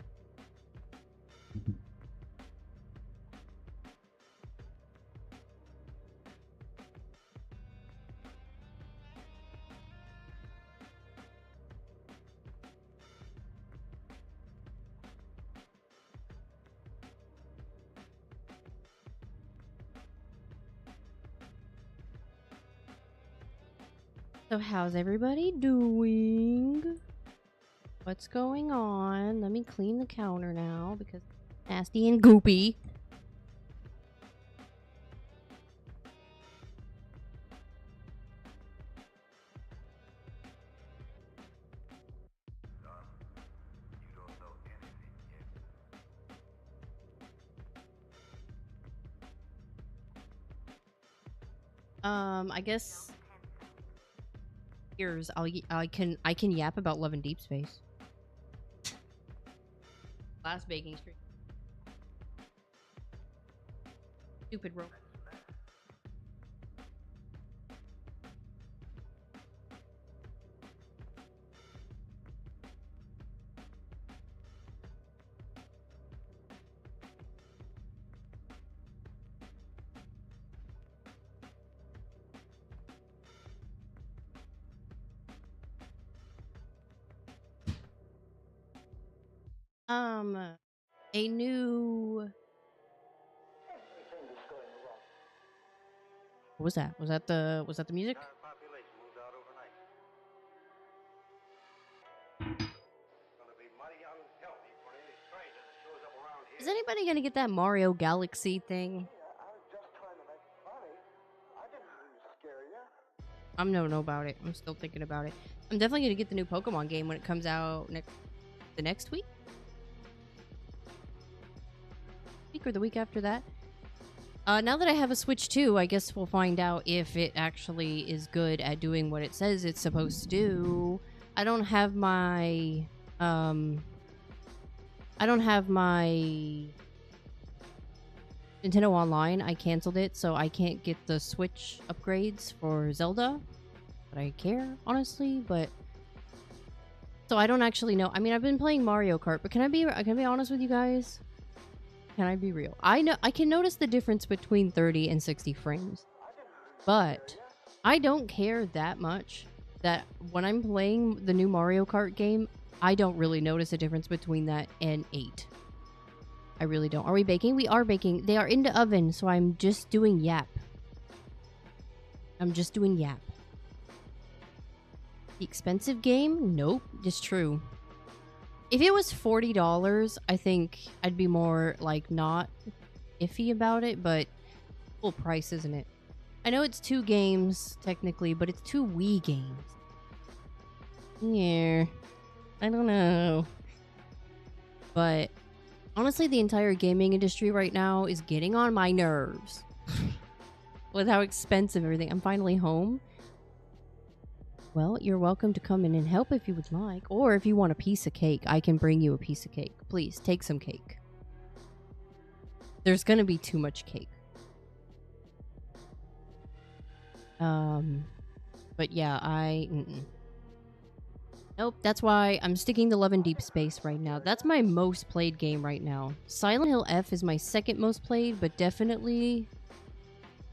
C: So how's everybody doing? What's going on? Let me clean the counter now because it's nasty and goopy. I guess here's I can yap about Love and Deep Space. Last baking stream. Stupid rope. A new. What was that? Was that the music?
A: Population moved out overnight. Gonna be mighty unhealthy for any stranger that shows up around here.
C: Is anybody gonna get that Mario Galaxy thing?
B: I was just trying to make funny. I didn't mean to scare you.
C: I don't know about it. I'm still thinking about it. I'm definitely gonna get the new Pokemon game when it comes out the next week or the week after that. Now that I have a Switch 2, I guess we'll find out if it actually is good at doing what it says it's supposed to do. I don't have my Nintendo Online. I canceled it, so I can't get the Switch upgrades for Zelda. But I care, honestly, but so I don't actually know. I mean, I've been playing Mario Kart, but can I be honest with you guys? Can I be real? I know I can notice the difference between 30 and 60 frames. But I don't care that much that when I'm playing the new Mario Kart game, I don't really notice a difference between that and 8. I really don't. Are we baking? We are baking. They are in the oven, so I'm just doing yap. I'm just doing yap. The expensive game? Nope. It's true. If it was $40, I think I'd be more, like, not iffy about it, but full price, isn't it? I know it's 2 games, technically, but it's 2 Wii games. Yeah. I don't know. But, honestly, the entire gaming industry right now is getting on my nerves. With how expensive everything. I'm finally home. Well, you're welcome to come in and help if you would like. Or if you want a piece of cake, I can bring you a piece of cake. Please, take some cake. There's gonna be too much cake. But yeah, Nope, that's why I'm sticking to Love and Deep Space right now. That's my most played game right now. Silent Hill F is my second most played, but definitely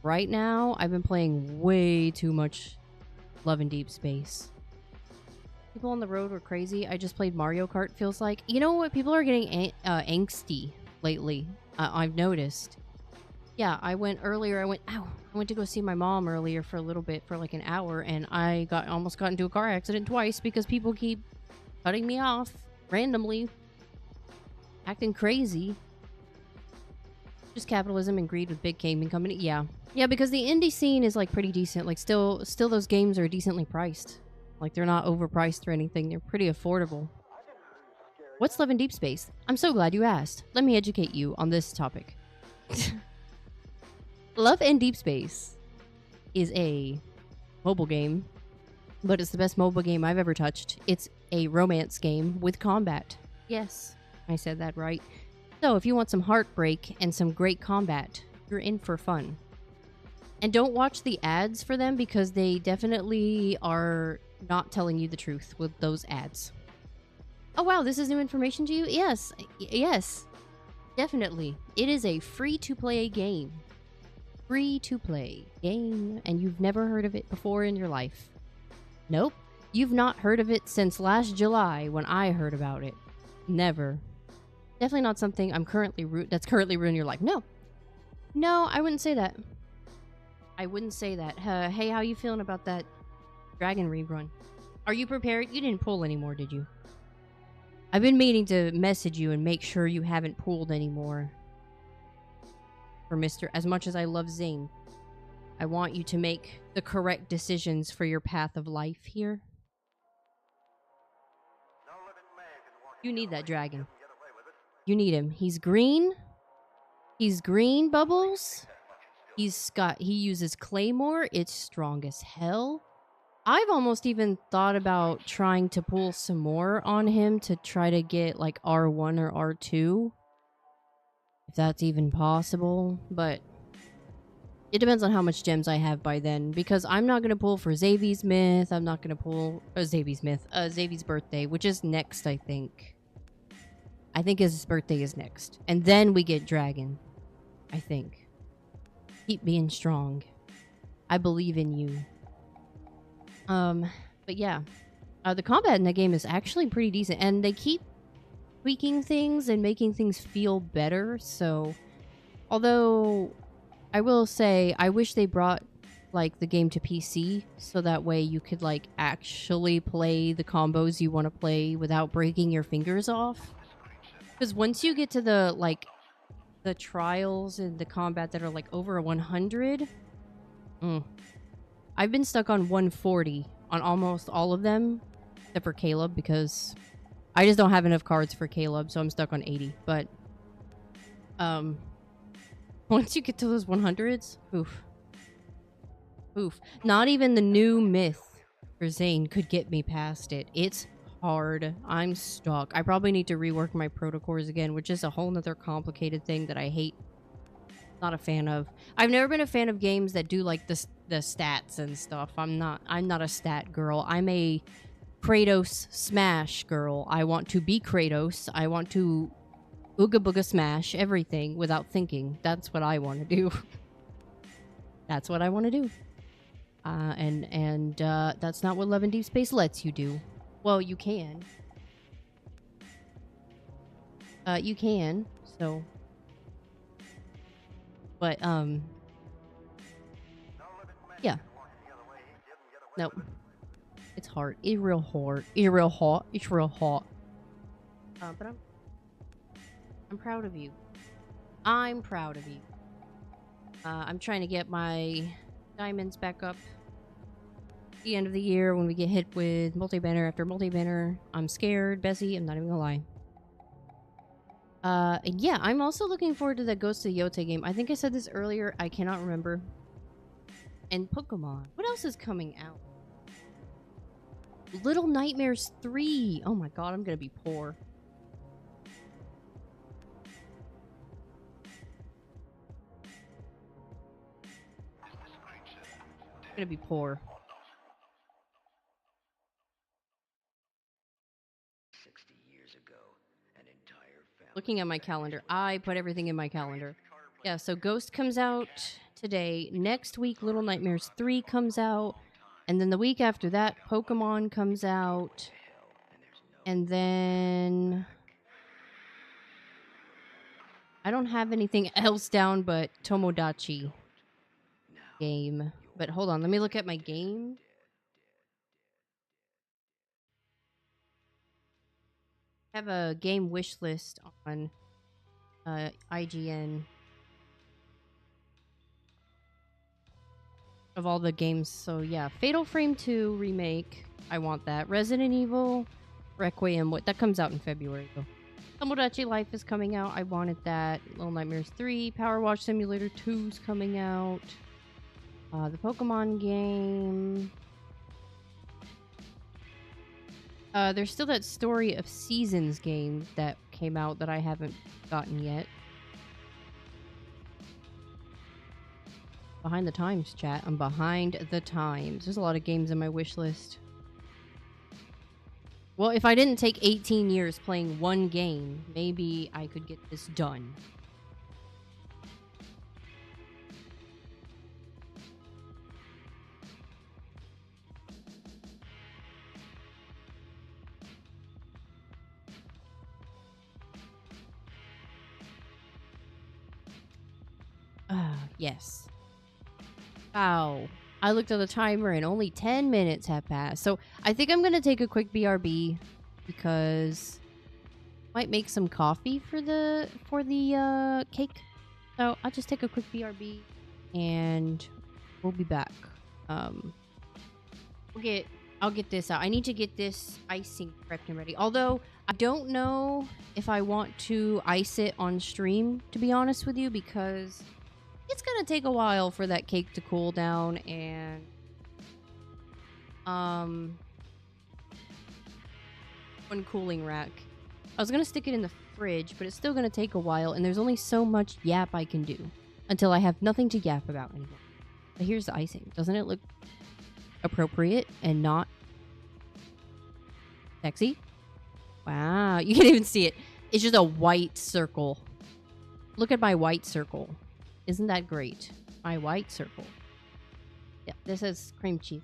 C: right now, I've been playing way too much Love and Deep Space. People on the road were crazy. I just played Mario Kart, feels like. You know what? People are getting angsty lately. I've noticed. Yeah, I went to go see my mom earlier for a little bit, for like an hour, and I almost got into a car accident twice because people keep cutting me off randomly. Acting crazy. Just capitalism and greed with big gaming company. Yeah, because the indie scene is like pretty decent. Like still those games are decently priced. Like they're not overpriced or anything. They're pretty affordable. What's Love and Deep Space? I'm so glad you asked. Let me educate you on this topic. Love and Deep Space is a mobile game, but it's the best mobile game I've ever touched. It's a romance game with combat. Yes, I said that right. So if you want some heartbreak and some great combat, you're in for fun. And don't watch the ads for them because they definitely are not telling you the truth with those ads. Oh wow, this is new information to you? Yes, definitely. It is a free-to-play game. Free-to-play game, and you've never heard of it before in your life. Nope, you've not heard of it since last July when I heard about it. Never. Definitely not something that's currently ruining your life. No, I wouldn't say that. Hey, how you feeling about that Dragon rerun? Are you prepared? You didn't pull anymore, did you? I've been meaning to message you and make sure you haven't pulled anymore. For as much as I love Zane, I want you to make the correct decisions for your path of life here. You need that dragon. You need him. He's green. He's green, Bubbles. He uses Claymore. It's strong as hell. I've almost even thought about trying to pull some more on him to try to get like R1 or R2. If that's even possible. But it depends on how much gems I have by then. Because I'm not going to pull for Xavier's Myth. I'm not going to pull Xavier's Myth. Xavier's birthday, which is next, I think. I think his birthday is next. And then we get Dragon. I think. Keep being strong. I believe in you. But yeah. The combat in that game is actually pretty decent. And they keep tweaking things and making things feel better. So, although I will say, I wish they brought like the game to PC so that way you could like actually play the combos you want to play without breaking your fingers off. Because once you get to the like the trials and the combat that are like over 100, I've been stuck on 140 on almost all of them, except for Caleb, because I just don't have enough cards for Caleb, so I'm stuck on 80. But once you get to those 100s, oof. Not even the new myth for Zane could get me past it. It's hard. I'm stuck. I probably need to rework my protocors again, which is a whole nother complicated thing that I hate. Not a fan of. I've never been a fan of games that do like the stats and stuff. I'm not a stat girl. I'm a Kratos smash girl. I want to be Kratos. I want to ooga booga smash everything without thinking. That's what I want to do. That's what I want to do. And that's not what Love in Deep Space lets you do. Well, you can. You can. So. But yeah. Nope. It's hard. It's real hard. It's real hot. It's real hot. But I'm proud of you. I'm proud of you. I'm trying to get my diamonds back up at the end of the year when we get hit with multi-banner after multi-banner. I'm scared, Bessie. I'm not even gonna lie. And yeah, I'm also looking forward to the Ghost of Yote game. I think I said this earlier. I cannot remember. And Pokemon. What else is coming out? Little Nightmares 3. Oh my god, I'm gonna be poor. I'm gonna be poor.
F: 60 years ago, an entire family.
C: Looking at my calendar. I put everything in my calendar. Yeah, so Ghost comes out today. Next week, Little Nightmares 3 comes out. And then the week after that, Pokemon comes out. And then I don't have anything else down but Tomodachi game. But hold on, let me look at my game. I have a game wish list on IGN of all the games. So yeah, Fatal Frame 2 remake. I want that. Resident Evil Requiem. What that comes out in February though. Tomodachi Life is coming out. I wanted that. Little Nightmares 3. Power Wash Simulator 2 is coming out. The Pokemon game. There's still that Story of Seasons game that came out that I haven't gotten yet. Behind the times, chat. I'm behind the times. There's a lot of games in my wish list. Well, if I didn't take 18 years playing one game, maybe I could get this done. Yes. Wow. I looked at the timer and only 10 minutes have passed. So I think I'm going to take a quick BRB because I might make some coffee for the cake. So I'll just take a quick BRB and we'll be back. I'll get this out. I need to get this icing prepped and ready. Although I don't know if I want to ice it on stream, to be honest with you, because it's gonna take a while for that cake to cool down, and one cooling rack. I was gonna stick it in the fridge, but it's still gonna take a while, and there's only so much yap I can do until I have nothing to yap about anymore. But here's the icing. Doesn't it look appropriate and not sexy? Wow, you can't even see it. It's just a white circle. Look at my white circle. Isn't that great? My white circle. Yeah, this is cream cheese.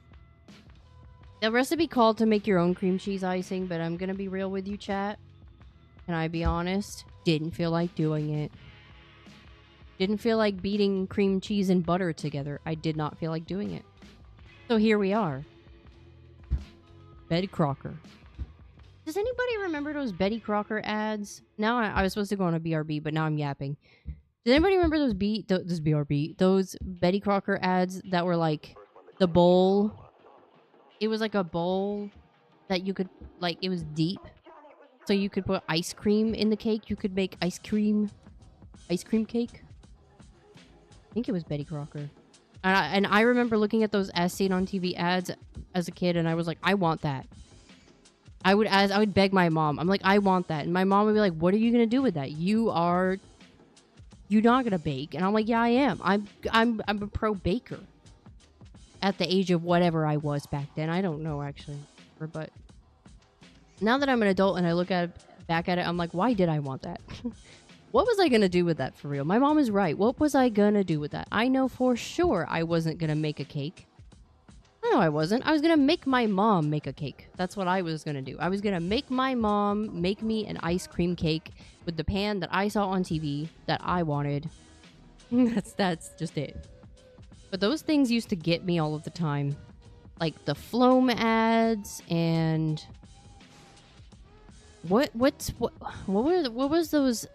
C: The recipe called to make your own cream cheese icing, but I'm gonna be real with you, chat. Can I be honest? Didn't feel like doing it. Didn't feel like beating cream cheese and butter together. I did not feel like doing it. So here we are. Betty Crocker. Does anybody remember those Betty Crocker ads? Now I was supposed to go on a BRB, but now I'm yapping. Does anybody remember those Betty Crocker ads that were like the bowl? It was like a bowl that you could, like, it was deep. So you could put ice cream in the cake. You could make ice cream cake. I think it was Betty Crocker. And I remember looking at those as seen on TV ads as a kid, and I was like, I want that. I would beg my mom. I'm like, I want that. And my mom would be like, what are you going to do with that? You're not going to bake. And I'm like, yeah, I am. I'm a pro baker. At the age of whatever I was back then. I don't know, actually. But now that I'm an adult and I look back at it, I'm like, why did I want that? What was I going to do with that for real? My mom is right. What was I going to do with that? I know for sure I wasn't going to make a cake. No, I wasn't. I was going to make my mom make a cake. That's what I was going to do. I was going to make my mom make me an ice cream cake with the pan that I saw on TV that I wanted. That's just it. But those things used to get me all of the time. Like the Floam ads and what was those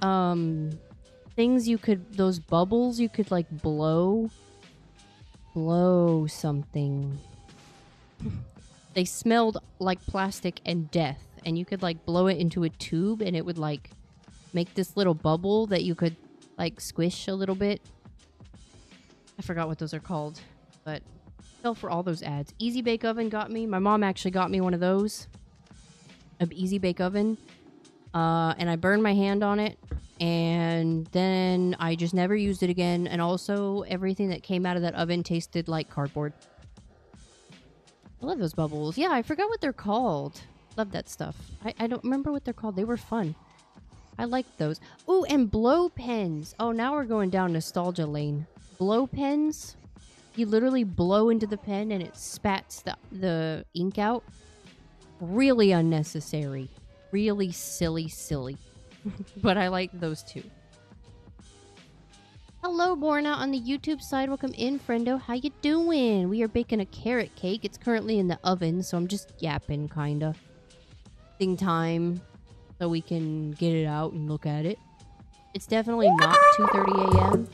C: things you could, those bubbles you could like blow something. They smelled like plastic and death, and you could like blow it into a tube and it would like make this little bubble that you could like squish a little bit. I forgot what those are called, but fell for all those ads. Easy Bake Oven got me. My mom actually got me one of those. An Easy Bake Oven. And I burned my hand on it. And then I just never used it again. And also, everything that came out of that oven tasted like cardboard. I love those bubbles. Yeah, I forgot what they're called. Love that stuff. I don't remember what they're called. They were fun. I liked those. Ooh, and blow pens. Oh, now we're going down nostalgia lane. Blow pens. You literally blow into the pen and it spats the ink out. Really unnecessary. Really silly. But I like those too. Hello, Borna on the YouTube side. Welcome in, friendo. How you doing? We are baking a carrot cake. It's currently in the oven, so I'm just yapping, kinda. Thing time, so we can get it out and look at it. It's definitely not 2:30 a.m.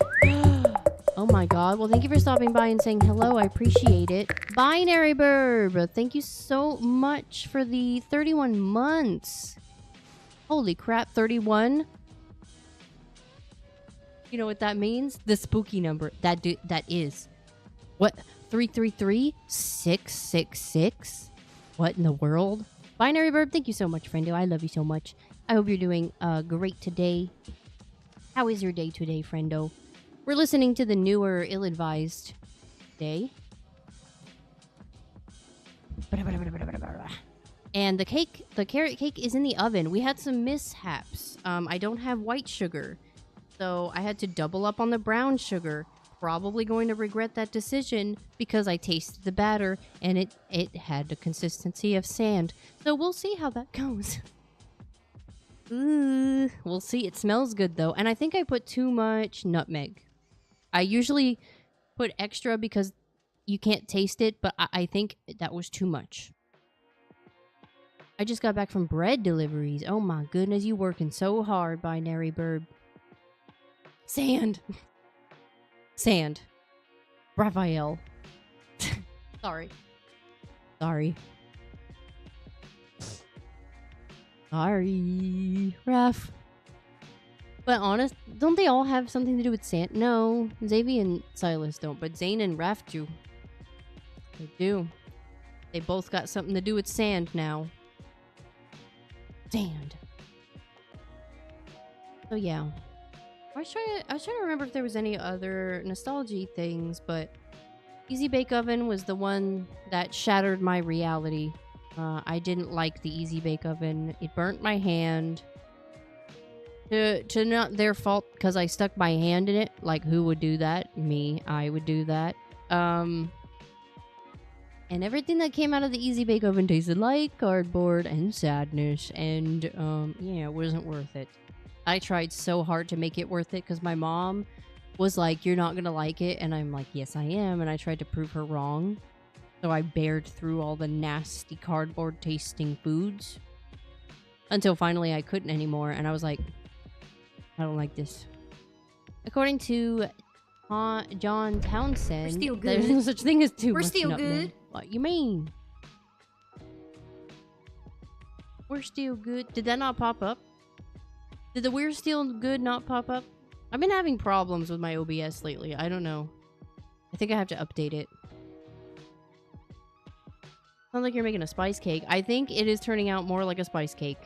C: Oh my god. Well, thank you for stopping by and saying hello. I appreciate it. Binary Burb, thank you so much for the 31 months. Holy crap, 31? You know what that means? The spooky number. That is. What? 333? 666? What in the world? Binary Burb, thank you so much, friendo. I love you so much. I hope you're doing great today. How is your day today, friendo? We're listening to the newer Ill-Advised Day. And the carrot cake is in the oven. We had some mishaps. I don't have white sugar, so I had to double up on the brown sugar. Probably going to regret that decision because I tasted the batter and it had the consistency of sand. So we'll see how that goes. Ooh, we'll see. It smells good though, and I think I put too much nutmeg. I usually put extra because you can't taste it, but I think that was too much. I just got back from bread deliveries. Oh my goodness, you working so hard, Binary Burb. Sand. Sand. Raphael. Sorry. Sorry. Raph. But honest, don't they all have something to do with sand? No, Xavier and Silas don't, but Zane and Raph do. They do. They both got something to do with sand now. Sand. So yeah. I was trying to remember if there was any other nostalgia things, but Easy Bake Oven was the one that shattered my reality. I didn't like the Easy Bake Oven. It burnt my hand. To not their fault because I stuck my hand in it. Like, who would do that? Me. I would do that. And everything that came out of the Easy Bake Oven tasted like cardboard and sadness. And, yeah, it wasn't worth it. I tried so hard to make it worth it because my mom was like, you're not going to like it. And I'm like, yes, I am. And I tried to prove her wrong. So I bared through all the nasty cardboard tasting foods. Until finally I couldn't anymore. And I was like, I don't like this. According to John Townsend,
G: We're still good.
C: there's no such thing as too
G: We're
C: much
G: still
C: nutmeg.
G: good.
C: What you mean? We're still good. Did that not pop up? Did the we're still good not pop up? I've been having problems with my OBS lately. I don't know. I think I have to update it. Sounds like you're making a spice cake. I think it is turning out more like a spice cake.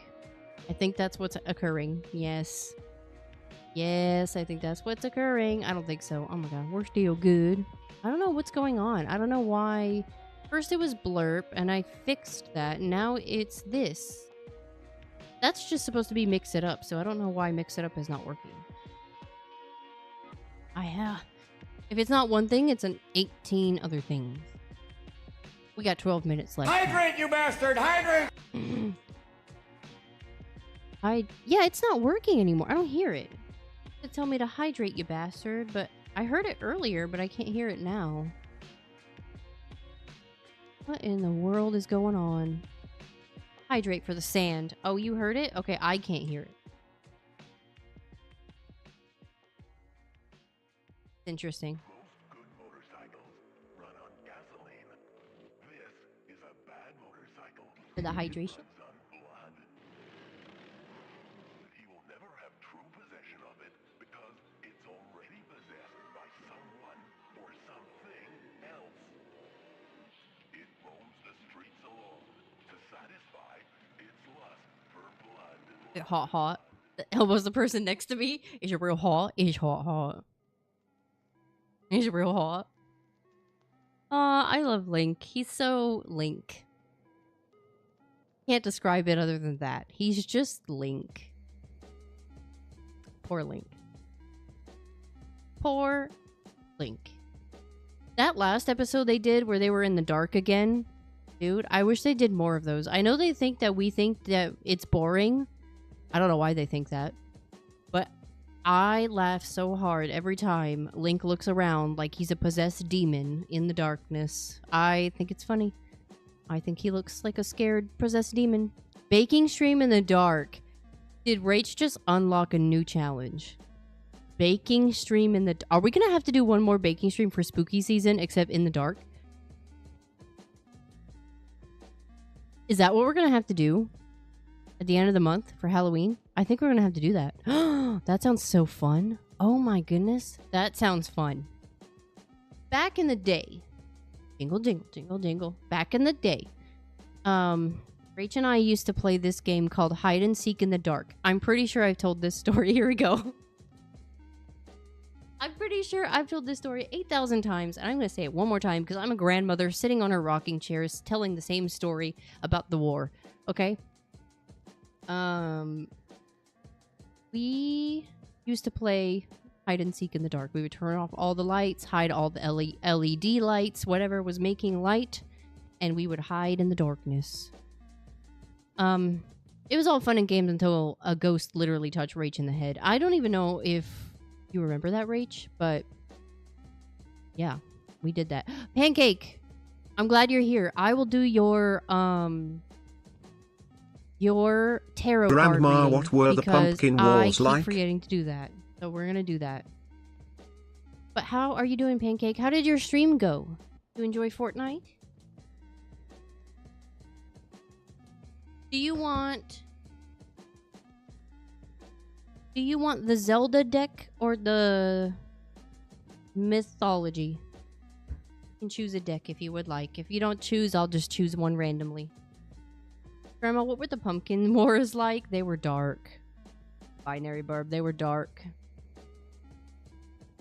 C: I think that's what's occurring. Yes. Yes, I think that's what's occurring. I don't think so. Oh my god, we're still good. I don't know what's going on. I don't know why. First it was blurp, and I fixed that. And now it's this. That's just supposed to be mix it up, so I don't know why mix it up is not working. If it's not one thing, it's an 18 other things. We got 12 minutes left.
H: Hydrate, you bastard! Hydrate!
C: Yeah, it's not working anymore. I don't hear it. To tell me to hydrate, you bastard, but I heard it earlier, but I can't hear it now. What in the world is going on? Hydrate for the sand. Oh, you heard it? Okay, I can't hear it. Interesting.
E: Most good motorcycles run on gasoline. This is a bad motorcycle.
C: For the hydration?
E: Runs on blood. He will never have true possession of it because it's already possessed by someone or something else. It roams the streets alone to satisfy its lust for blood.
C: Hot, hot. The elbow's the person next to me. Is it real hot? Is hot, hot. He's real hot. I love Link. He's so Link. Can't describe it other than that. He's just Link. Poor Link. Poor Link. That last episode they did where they were in the dark again, dude, I wish they did more of those. I know they think that we think that it's boring. I don't know why they think that. But I laugh so hard every time Link looks around like he's a possessed demon in the darkness. I think it's funny. I think he looks like a scared, possessed demon. Baking stream in the dark. Did Rach just unlock a new challenge? Baking stream in the... Are we gonna have to do one more baking stream for spooky season, except in the dark? Is that what we're gonna have to do? At the end of the month for Halloween? I think we're gonna have to do that. That sounds so fun. Oh my goodness. That sounds fun. Back in the day. Jingle, jingle, jingle, jingle. Back in the day. Rach and I used to play this game called Hide and Seek in the Dark. I'm pretty sure I've told this story. Here we go. I'm pretty sure I've told this story 8,000 times, and I'm going to say it one more time because I'm a grandmother sitting on her rocking chair telling the same story about the war. Okay? We used to play hide and seek in the dark. We would turn off all the lights, hide all the LED lights, whatever was making light, and we would hide in the darkness. It was all fun and games until a ghost literally touched Rach in the head. I don't even know if you remember that, Rach, but yeah, we did that. Pancake, I'm glad you're here. I will do your tarot
I: Grandma,
C: card reading
I: what were the
C: because
I: pumpkin wars
C: I
I: like?
C: keep forgetting to do that, so we're gonna do that. But how are you doing, Pancake? How did your stream go? You enjoy Fortnite? Do Do you want the Zelda deck or the mythology? You can choose a deck if you would like. If you don't choose, I'll just choose one randomly. Grandma, what were the pumpkin wars like? They were dark. Binary Barb, they were dark.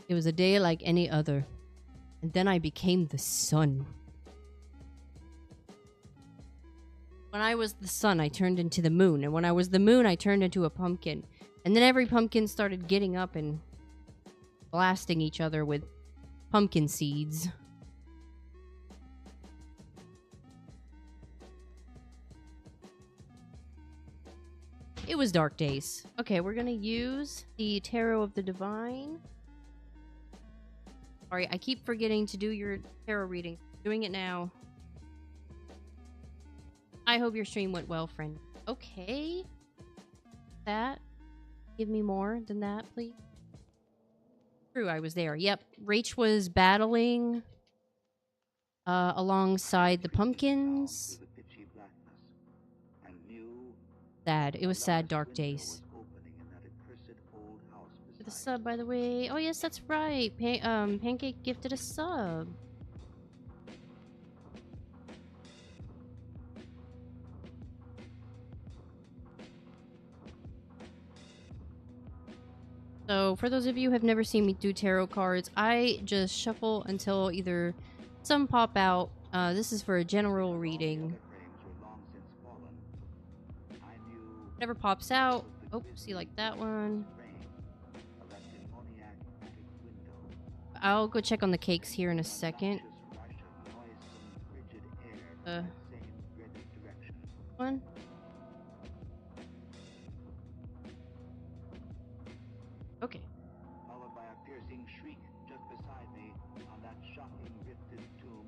C: It was a day like any other. And then I became the sun. When I was the sun, I turned into the moon. And when I was the moon, I turned into a pumpkin. And then every pumpkin started getting up and blasting each other with pumpkin seeds. It was dark days. Okay, we're gonna use the Tarot of the Divine. Sorry, I keep forgetting to do your tarot reading. Doing it now. I hope your stream went well, friend. Okay. That. Give me more than that, please. True, I was there. Yep. Rach was battling alongside the pumpkins. Sad. It was sad, dark days. For the sub, by the way. Oh, yes, that's right. Pancake gifted a sub. So, for those of you who have never seen me do tarot cards, I just shuffle until either some pop out. This is for a general reading. Whatever pops out. Oh, see, like that one. I'll go check on the cakes here in a second. One. Okay.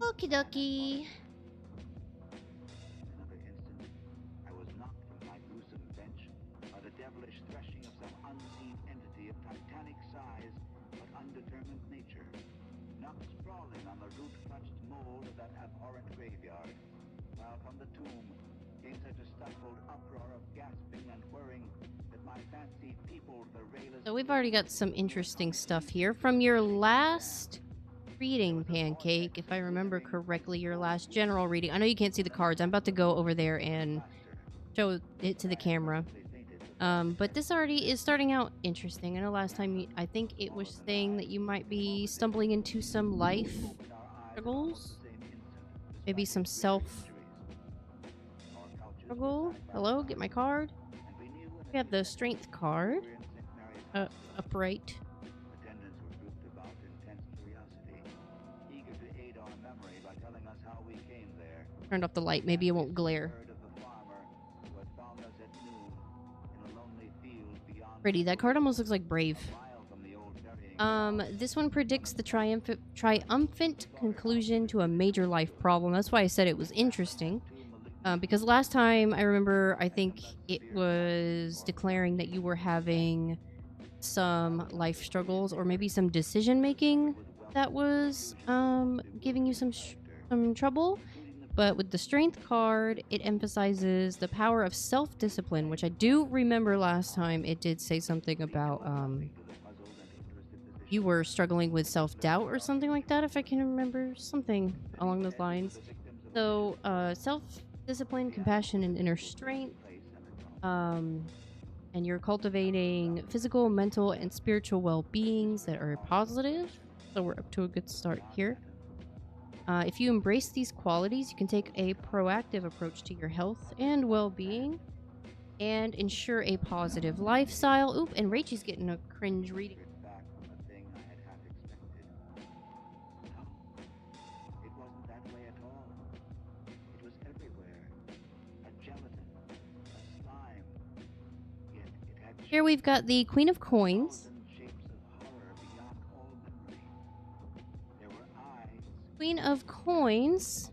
C: Okie dokie.
F: I was knocked from my gruesome bench by the devilish threshing of some unseen entity of titanic size but undetermined nature, knocked sprawling on the root-clutched mold of that abhorrent graveyard, while from the tomb came such a stifled uproar of gasping and whirring that my fancy peopled the rayless...
C: So we've already got some interesting stuff here. From your last reading, Pancake, if I remember correctly, your last general reading. I know you can't see the cards. I'm about to go over there and show it to the camera. But this already is starting out interesting. I know last time I think it was saying that you might be stumbling into some life struggles. Maybe some self struggle. Hello, get my card. We have the strength card. Upright. Turned off the light. Maybe it won't glare. Pretty. That card almost looks like Brave. This one predicts the triumphant conclusion to a major life problem. That's why I said it was interesting. Because last time, I remember, I think it was declaring that you were having some life struggles or maybe some decision making that was giving you some trouble. But with the strength card, it emphasizes the power of self-discipline, which I do remember last time it did say something about you were struggling with self-doubt or something like that, if I can remember, something along those lines. So self-discipline, compassion, and inner strength. And you're cultivating physical, mental, and spiritual well-beings that are positive. So we're up to a good start here. If you embrace these qualities, you can take a proactive approach to your health and well-being and ensure a positive lifestyle. Oop, and Rachel's getting a cringe reading. Here we've got the Queen of Coins. Queen of Coins,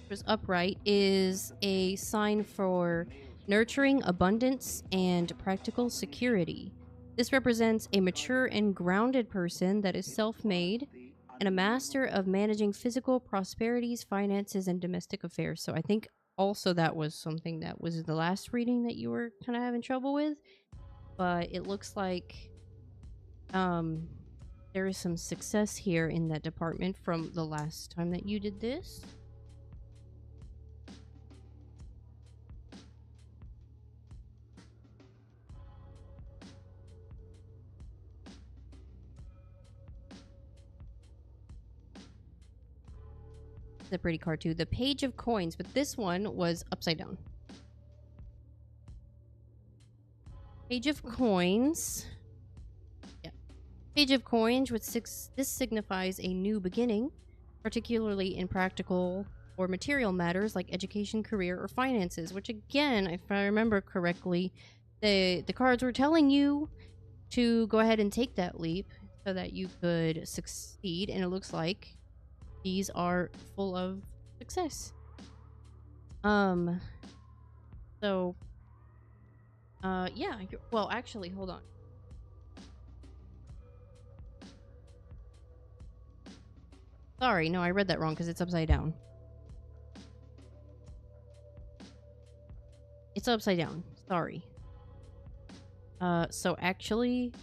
C: which is upright, is a sign for nurturing abundance and practical security. This represents a mature and grounded person that is self-made and a master of managing physical prosperities, finances, and domestic affairs. So I think also that was something that was the last reading that you were kind of having trouble with. but it looks like there is some success here in that department from the last time that you did this. It's a pretty card too. The Page of Coins, but this one was upside down. Page of Coins. Yeah. Page of Coins, this signifies a new beginning, particularly in practical or material matters like education, career, or finances, which again, if I remember correctly, the cards were telling you to go ahead and take that leap so that you could succeed, and it looks like these are full of success. Yeah, well, actually, hold on. Sorry, no, I read that wrong because it's upside down. It's upside down. Sorry. So actually,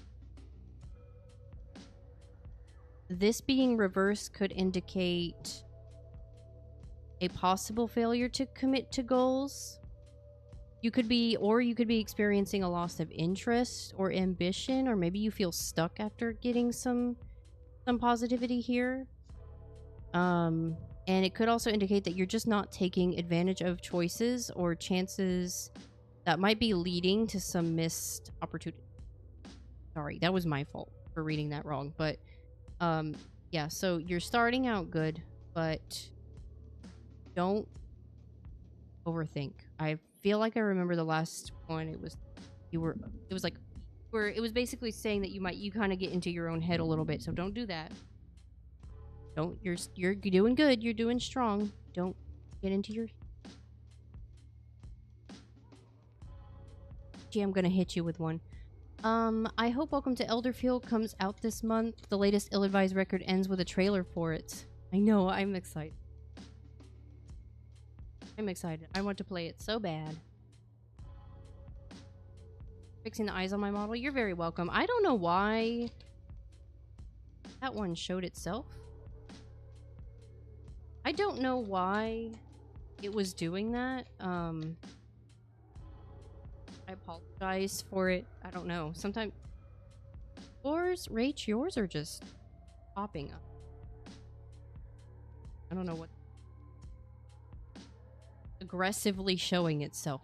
C: this being reversed could indicate a possible failure to commit to goals. You could be experiencing a loss of interest or ambition, or maybe you feel stuck after getting some positivity here. And it could also indicate that you're just not taking advantage of choices or chances that might be leading to some missed opportunity. Sorry, that was my fault for reading that wrong. But yeah, so you're starting out good, but don't overthink. I feel like I remember the last one. It was basically saying that you kind of get into your own head a little bit. So don't do that. You're doing good. You're doing strong. Don't get into your. Gee, I'm gonna hit you with one. I hope Welcome to Elderfield comes out this month. The latest ill-advised record ends with a trailer for it. I know. I'm excited. I want to play it so bad. Fixing the eyes on my model. You're very welcome. I don't know why that one showed itself. I don't know why it was doing that. I apologize for it. I don't know. Sometimes yours are just popping up. I don't know what. Aggressively showing itself.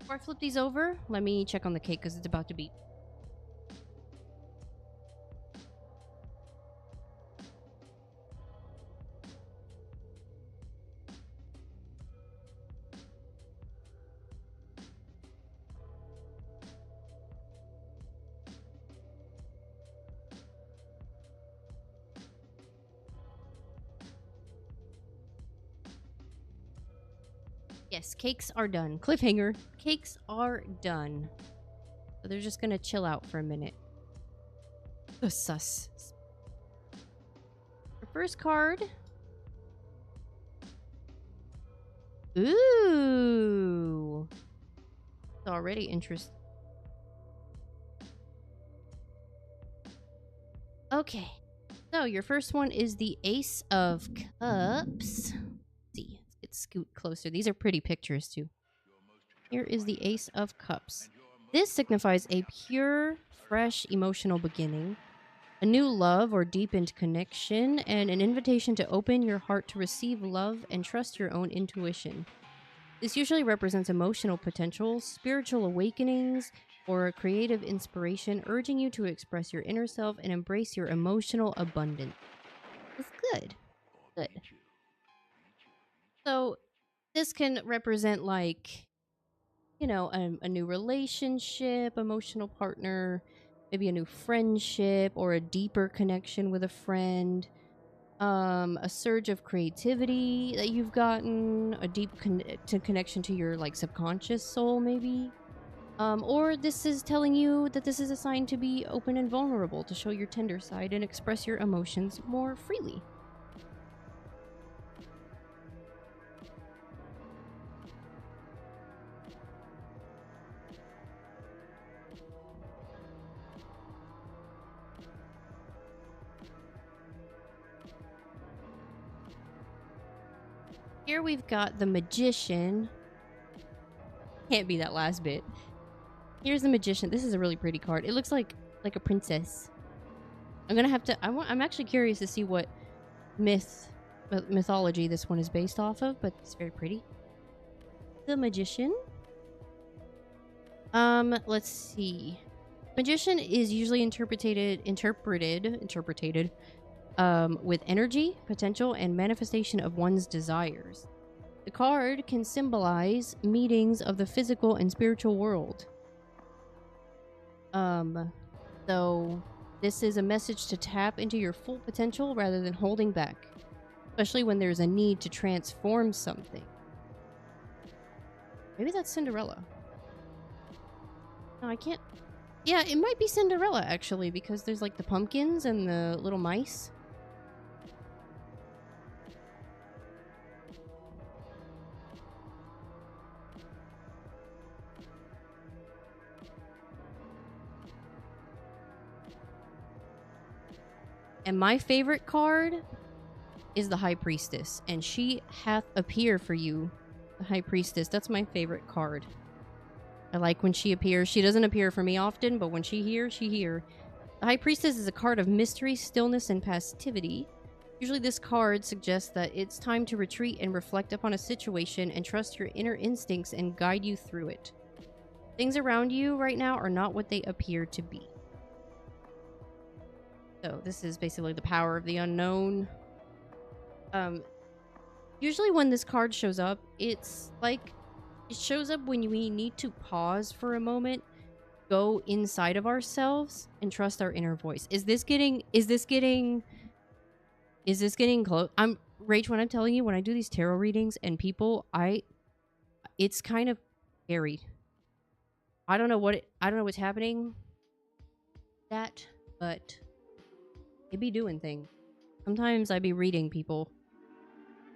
C: Before I flip these over, let me check on the cake because it's about to beep. Yes, cakes are done. Cliffhanger. Cakes are done. So they're just gonna chill out for a minute. The sus. Our first card. Ooh. It's already interesting. Okay. So your first one is the Ace of Cups. Let's scoot closer. These are pretty pictures too. Here is the Ace of Cups. This signifies a pure, fresh emotional beginning, a new love or deepened connection, and an invitation to open your heart to receive love and trust your own intuition. This usually represents emotional potential, spiritual awakenings, or a creative inspiration, urging you to express your inner self and embrace your emotional abundance. It's good. Good. So this can represent, like, you know, a new relationship, emotional partner, maybe a new friendship or a deeper connection with a friend, a surge of creativity that you've gotten, a deep connection to your, like, subconscious soul, maybe. Or this is telling you that this is a sign to be open and vulnerable, to show your tender side and express your emotions more freely. Here we've got the Magician. Can't be that last bit. Here's the Magician. This is a really pretty card. It looks like a princess. I'm gonna have to. I'm actually curious to see what mythology this one is based off of, but it's very pretty. The Magician. Let's see. Magician is usually interpreted with energy, potential, and manifestation of one's desires. The card can symbolize meetings of the physical and spiritual world. So this is a message to tap into your full potential rather than holding back, especially when there's a need to transform something. Maybe that's Cinderella. No, I can't. Yeah, it might be Cinderella, actually, because there's like the pumpkins and the little mice. And my favorite card is the High Priestess, and she hath appear for you. The High Priestess, that's my favorite card. I like when she appears. She doesn't appear for me often, but when she here, she here. The High Priestess is a card of mystery, stillness, and passivity. Usually this card suggests that it's time to retreat and reflect upon a situation and trust your inner instincts and guide you through it. Things around you right now are not what they appear to be. So this is basically the power of the unknown. Usually when this card shows up, it's like it shows up when we need to pause for a moment, go inside of ourselves, and trust our inner voice. Is this getting close? Rach, when I'm telling you, when I do these tarot readings and people, it's kind of scary. I don't know what's happening. But it be doing things. Sometimes I be reading people.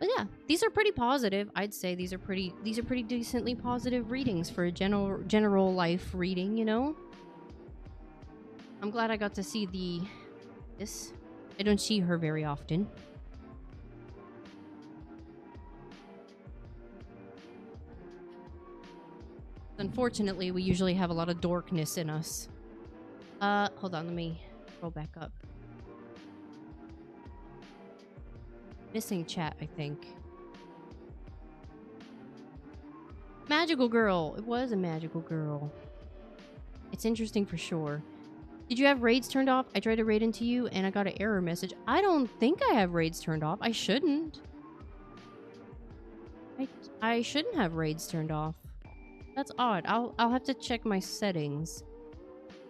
C: But yeah, these are pretty positive. I'd say these are pretty decently positive readings for a general life reading, you know? I'm glad I got to see this. I don't see her very often. Unfortunately, we usually have a lot of dorkness in us. Hold on, let me scroll back up. Missing chat, I think. Magical girl. It was a magical girl. It's interesting for sure. Did you have raids turned off? I tried to raid into you and I got an error message. I don't think I have raids turned off. I shouldn't. I shouldn't have raids turned off. That's odd. I'll have to check my settings.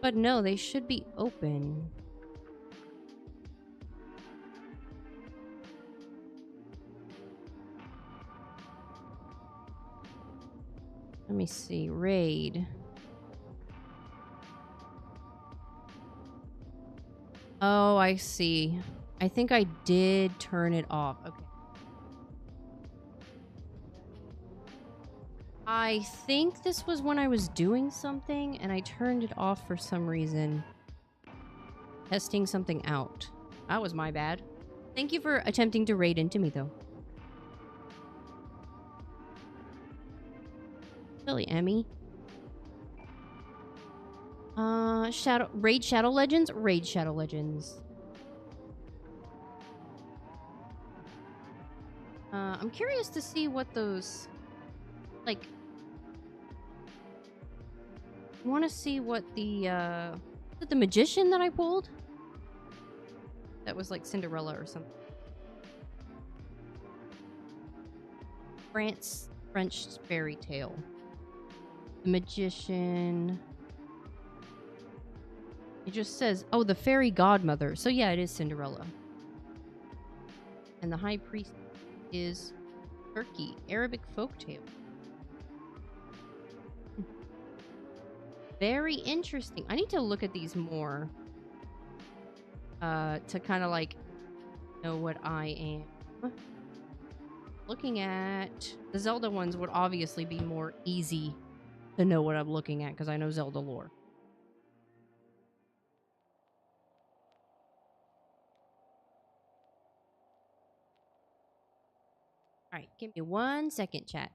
C: But no, they should be open. Let me see. Raid. Oh, I see. I think I did turn it off. Okay. I think this was when I was doing something and I turned it off for some reason. Testing something out. That was my bad. Thank you for attempting to raid into me, though. Silly Emmy. Raid Shadow Legends? Raid Shadow Legends. I'm curious to see what those... Like... I want to see what the, is it the Magician that I pulled? That was like Cinderella or something. French fairy tale. The Magician. It just says, oh, the fairy godmother. So yeah, it is Cinderella. And the high priest is Turkey, Arabic folktale. Very interesting. I need to look at these more. To kind of like know what I am. Looking at the Zelda ones would obviously be more easy to know what I'm looking at because I know Zelda lore. All Alright, give me 1 second, chat.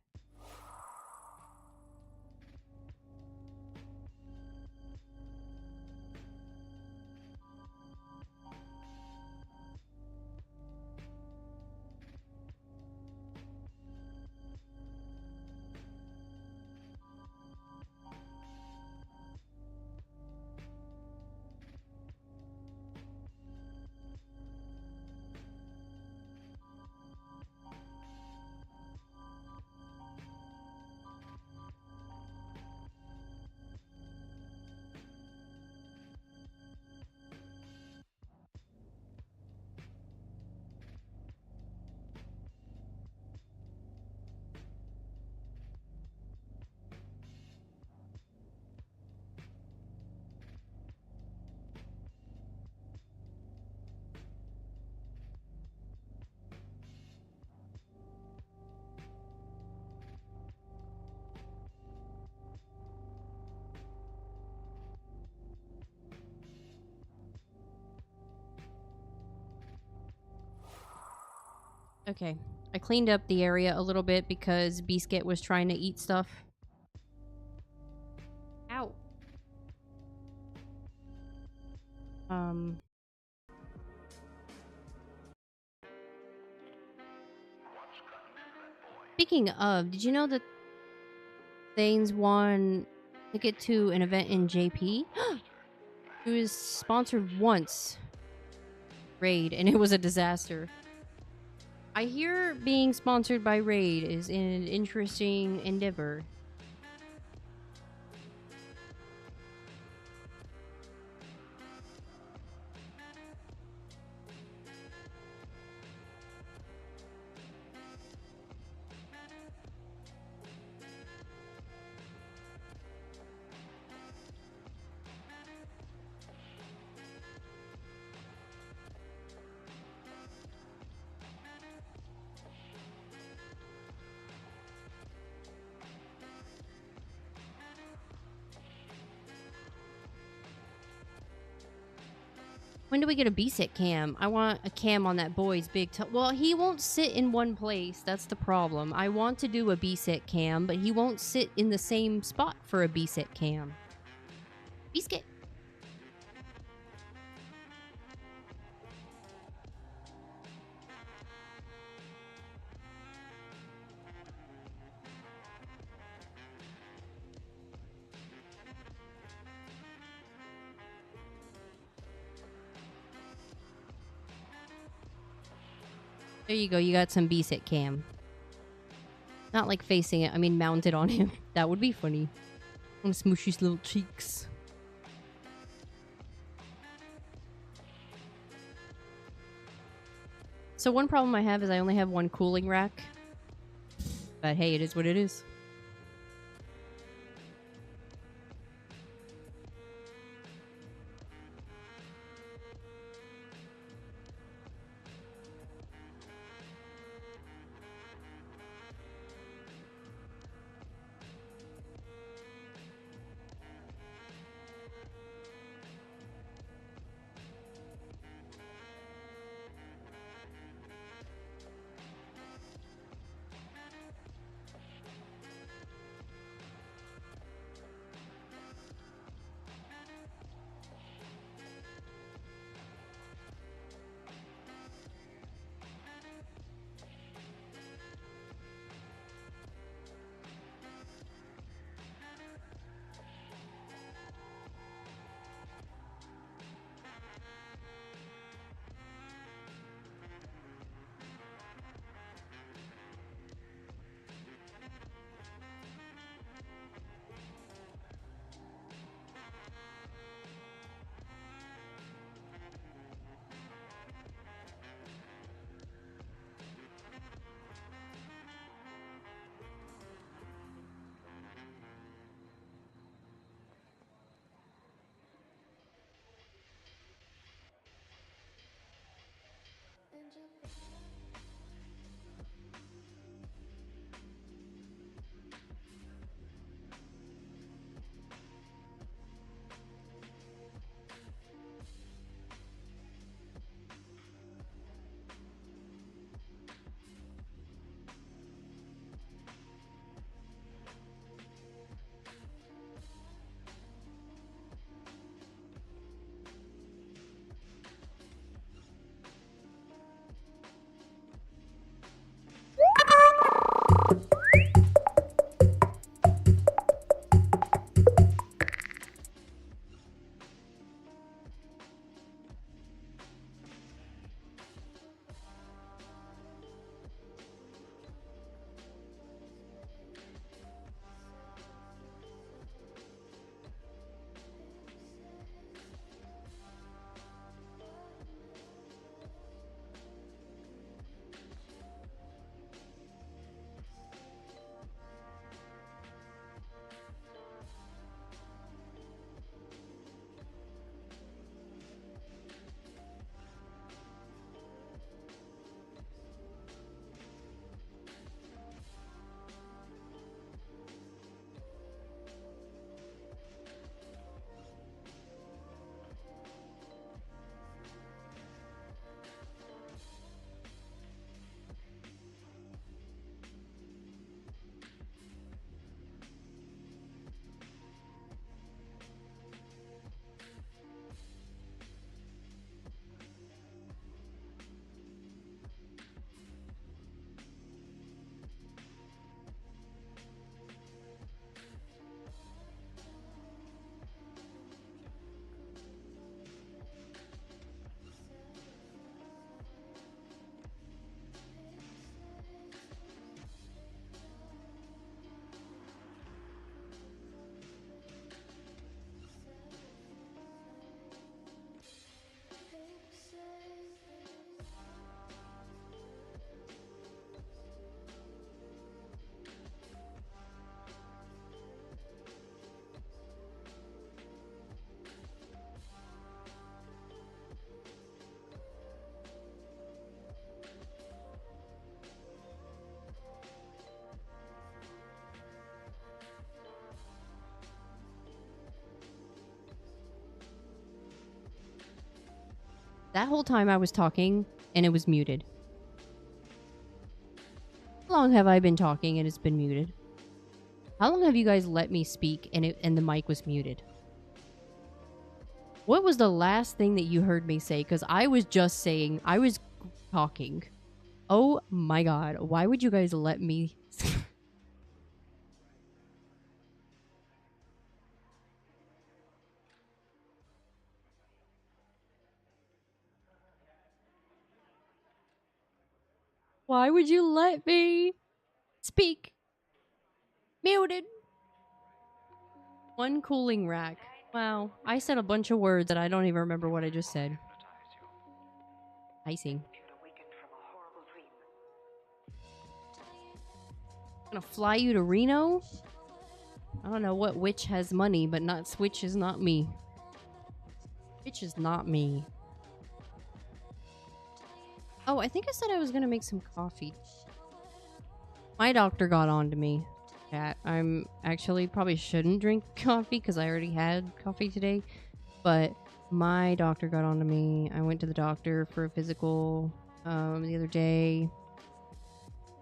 C: Okay, I cleaned up the area a little bit because Biscuit was trying to eat stuff. Ow. Speaking of, did you know that Thanes won a ticket to an event in JP? It was sponsored once. Raid, and it was a disaster. I hear being sponsored by Raid is an interesting endeavor. When do we get a B-sit cam? I want a cam on that boy's big toe. Well, he won't sit in one place. That's the problem. I want to do a B-sit cam, but he won't sit in the same spot for a B-sit cam. Biscuit. There you go, you got some B-sit cam. Not like facing it, I mean mounted on him. That would be funny. I want to smoosh his little cheeks. So one problem I have is I only have one cooling rack. But hey, it is what it is. That whole time I was talking and it was muted. How long have I been talking and it's been muted? How long have you guys let me speak and the mic was muted? What was the last thing that you heard me say? Because I was just saying, I was talking. Oh my god, why would you guys let me... Why would you let me speak? Muted. One cooling rack. Wow, I said a bunch of words that I don't even remember what I just said. Icing. Gonna fly you to Reno? I don't know what witch has money, but not Switch is not me. Switch is not me. Oh, I think I said I was gonna make some coffee. My doctor got on to me. Chat. I'm actually probably shouldn't drink coffee because I already had coffee today. But my doctor got on to me. I went to the doctor for a physical the other day.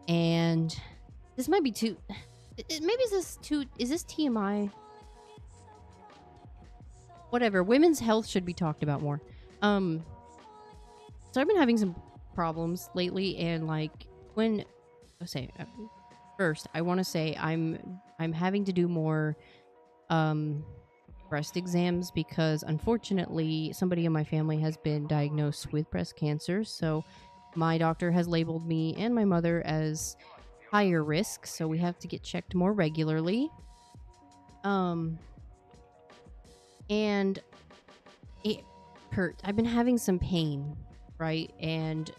C: And this might be too... Maybe is this TMI? Whatever. Women's health should be talked about more. So I've been having some problems lately, and like when first I want to say I'm having to do more breast exams because unfortunately somebody in my family has been diagnosed with breast cancer. So my doctor has labeled me and my mother as higher risk, so we have to get checked more regularly. And it hurt. I've been having some pain, right? And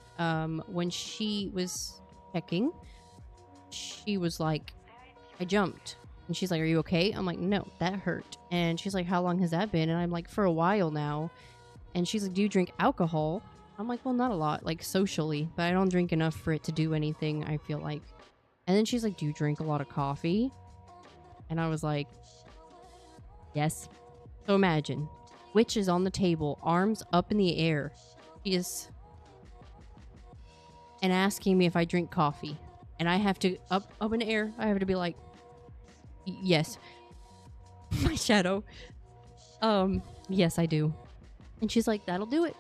C: when she was checking, she was like, I jumped. And she's like, are you okay? I'm like, no, that hurt. And she's like, how long has that been? And I'm like, for a while now. And she's like, do you drink alcohol? I'm like, well, not a lot, like socially, but I don't drink enough for it to do anything, I feel like. And then she's like, do you drink a lot of coffee? And I was like, yes. So imagine, witch is on the table, arms up in the air. She is... and asking me if I drink coffee. And I have to, up in the air, I have to be like, yes. My shadow. Yes, I do. And she's like, that'll do it.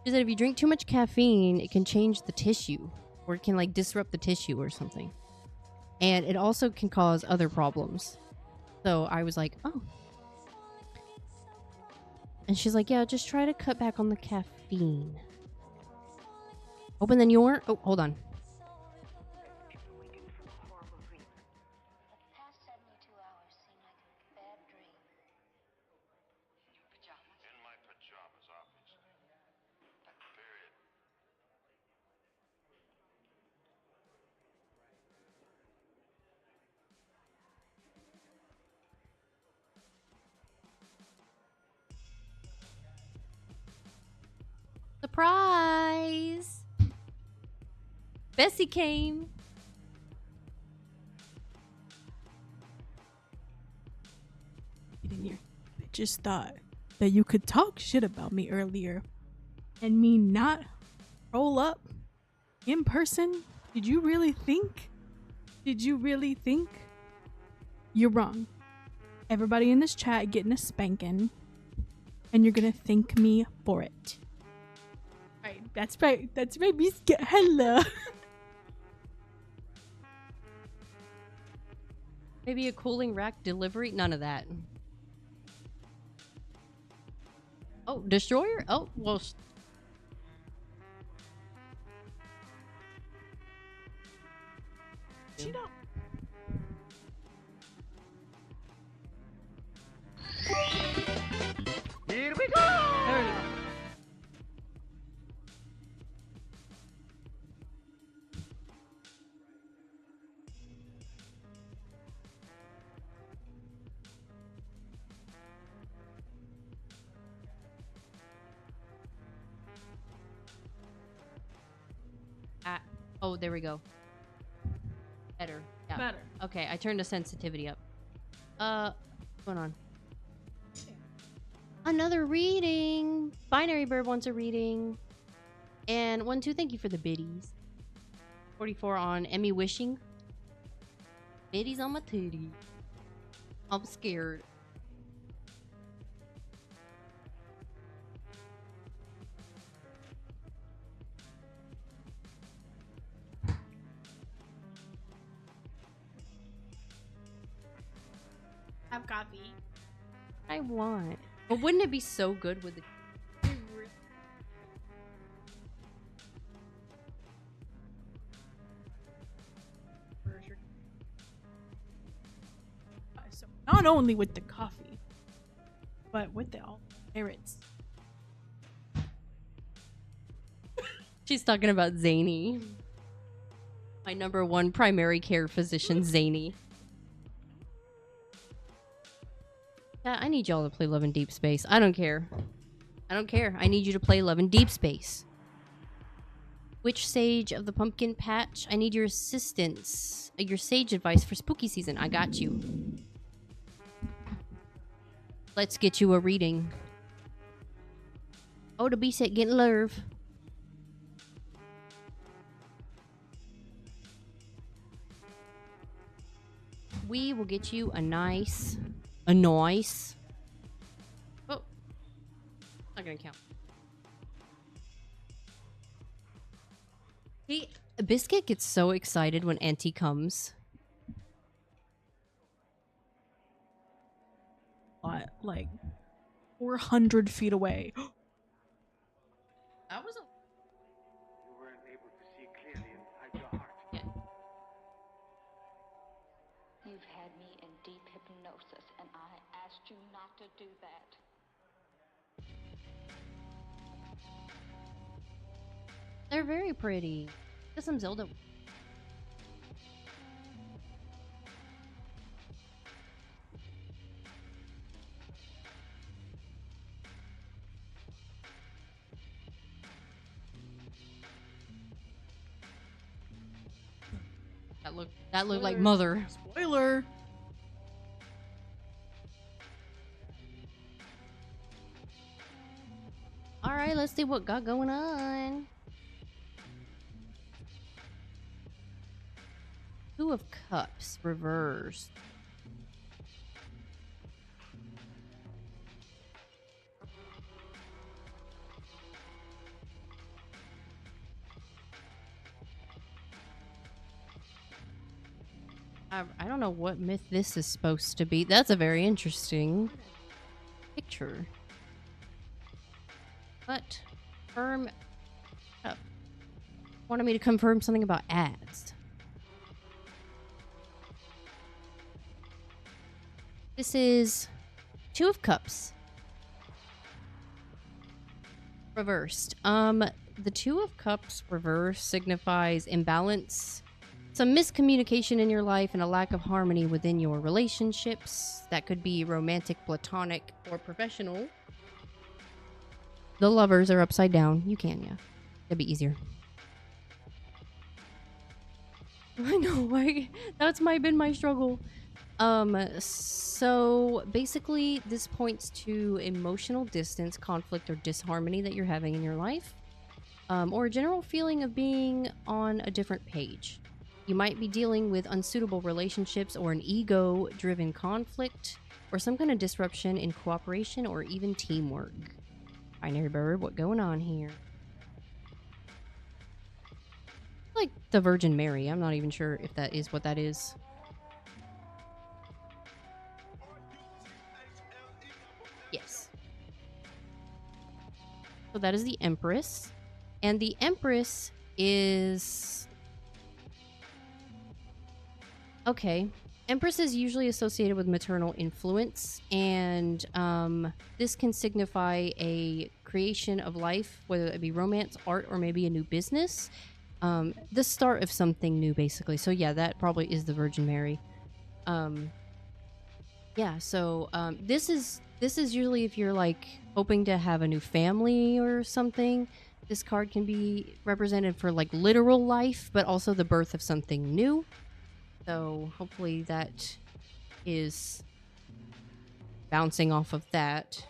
C: She said if you drink too much caffeine, it can change the tissue. Or it can like disrupt the tissue or something. And it also can cause other problems. So I was like, oh. And she's like, yeah, just try to cut back on the caffeine. Open then your... oh, hold on. Surprise! Bessie came.
G: In here. I just thought that you could talk shit about me earlier and me not roll up in person. Did you really think? Did you really think? You're wrong. Everybody in this chat getting a spanking, and you're gonna thank me for it. Right, that's right. That's right. Me get hella.
C: Maybe a cooling rack delivery? None of that. Oh, destroyer? Oh, well.
G: She don't.
A: Here we go!
G: There we go.
C: Oh, there we go. Better. Yeah.
G: Better.
C: Okay, I turned the sensitivity up. What's going on? Another reading. Binary Bird wants a reading. And 1-2, thank you for the biddies. 44 on Emmy Wishing. Biddies on my titty. I'm scared.
G: Have coffee.
C: I want. But wouldn't it be so good with the
G: So not only with the coffee, but with the all carrots.
C: She's talking about Zany. My number one primary care physician, Zany. Yeah, I need y'all to play Love in Deep Space. I don't care. I don't care. I need you to play Love in Deep Space. Witch Sage of the Pumpkin Patch, I need your assistance. Your sage advice for spooky season. I got you. Let's get you a reading. Oh, the B set getting love. We will get you a nice. Oh, not gonna count. Biscuit gets so excited when Auntie comes.
G: Like 400 feet away.
C: That was a.
B: You weren't able to see clearly inside your heart.
C: Yeah.
I: You've had me in deep hypnosis, and I asked you not to do that.
C: They're very pretty. Got some Zelda. That looked like Mother.
G: Spoiler.
C: All right, let's see what got going on. Two of Cups reversed. I don't know what myth this is supposed to be. That's a very interesting picture. But confirm. Wanted me to confirm something about ads. This is Two of Cups reversed. The Two of Cups reversed signifies imbalance, some miscommunication in your life, and a lack of harmony within your relationships. That could be romantic, platonic, or professional. The Lovers are upside down. You can, yeah. That'd be easier. I know, that's been my struggle. So basically this points to emotional distance, conflict, or disharmony that you're having in your life, or a general feeling of being on a different page. You might be dealing with unsuitable relationships or an ego-driven conflict, or some kind of disruption in cooperation or even teamwork. Binary Bird, what going on here? Like the Virgin Mary. I'm not even sure if that is what that is. Yes. So that is the Empress. And the Empress is... Okay. Empress is usually associated with maternal influence, and this can signify a creation of life, whether it be romance, art, or maybe a new business. The start of something new, basically. So yeah, that probably is the Virgin Mary. Yeah, so this is usually if you're like hoping to have a new family or something. This card can be represented for like literal life, but also the birth of something new. So hopefully that is bouncing off of that.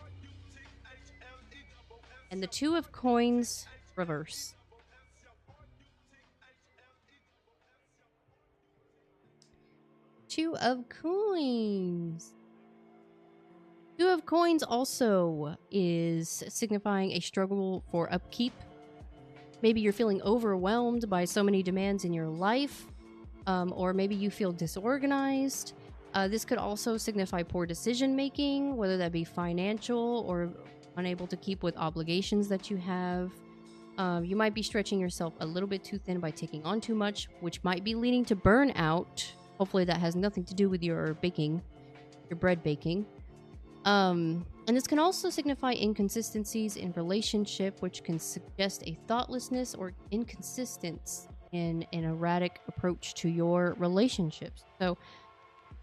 C: And the Two of Coins reverse. Two of Coins. Two of Coins also is signifying a struggle for upkeep. Maybe you're feeling overwhelmed by so many demands in your life, or maybe you feel disorganized. This could also signify poor decision making, whether that be financial or unable to keep with obligations that you have. You might be stretching yourself a little bit too thin by taking on too much, which might be leading to burnout. Hopefully that has nothing to do with your baking, your bread baking. And this can also signify inconsistencies in relationship, which can suggest a thoughtlessness or inconsistence in an erratic approach to your relationships. So,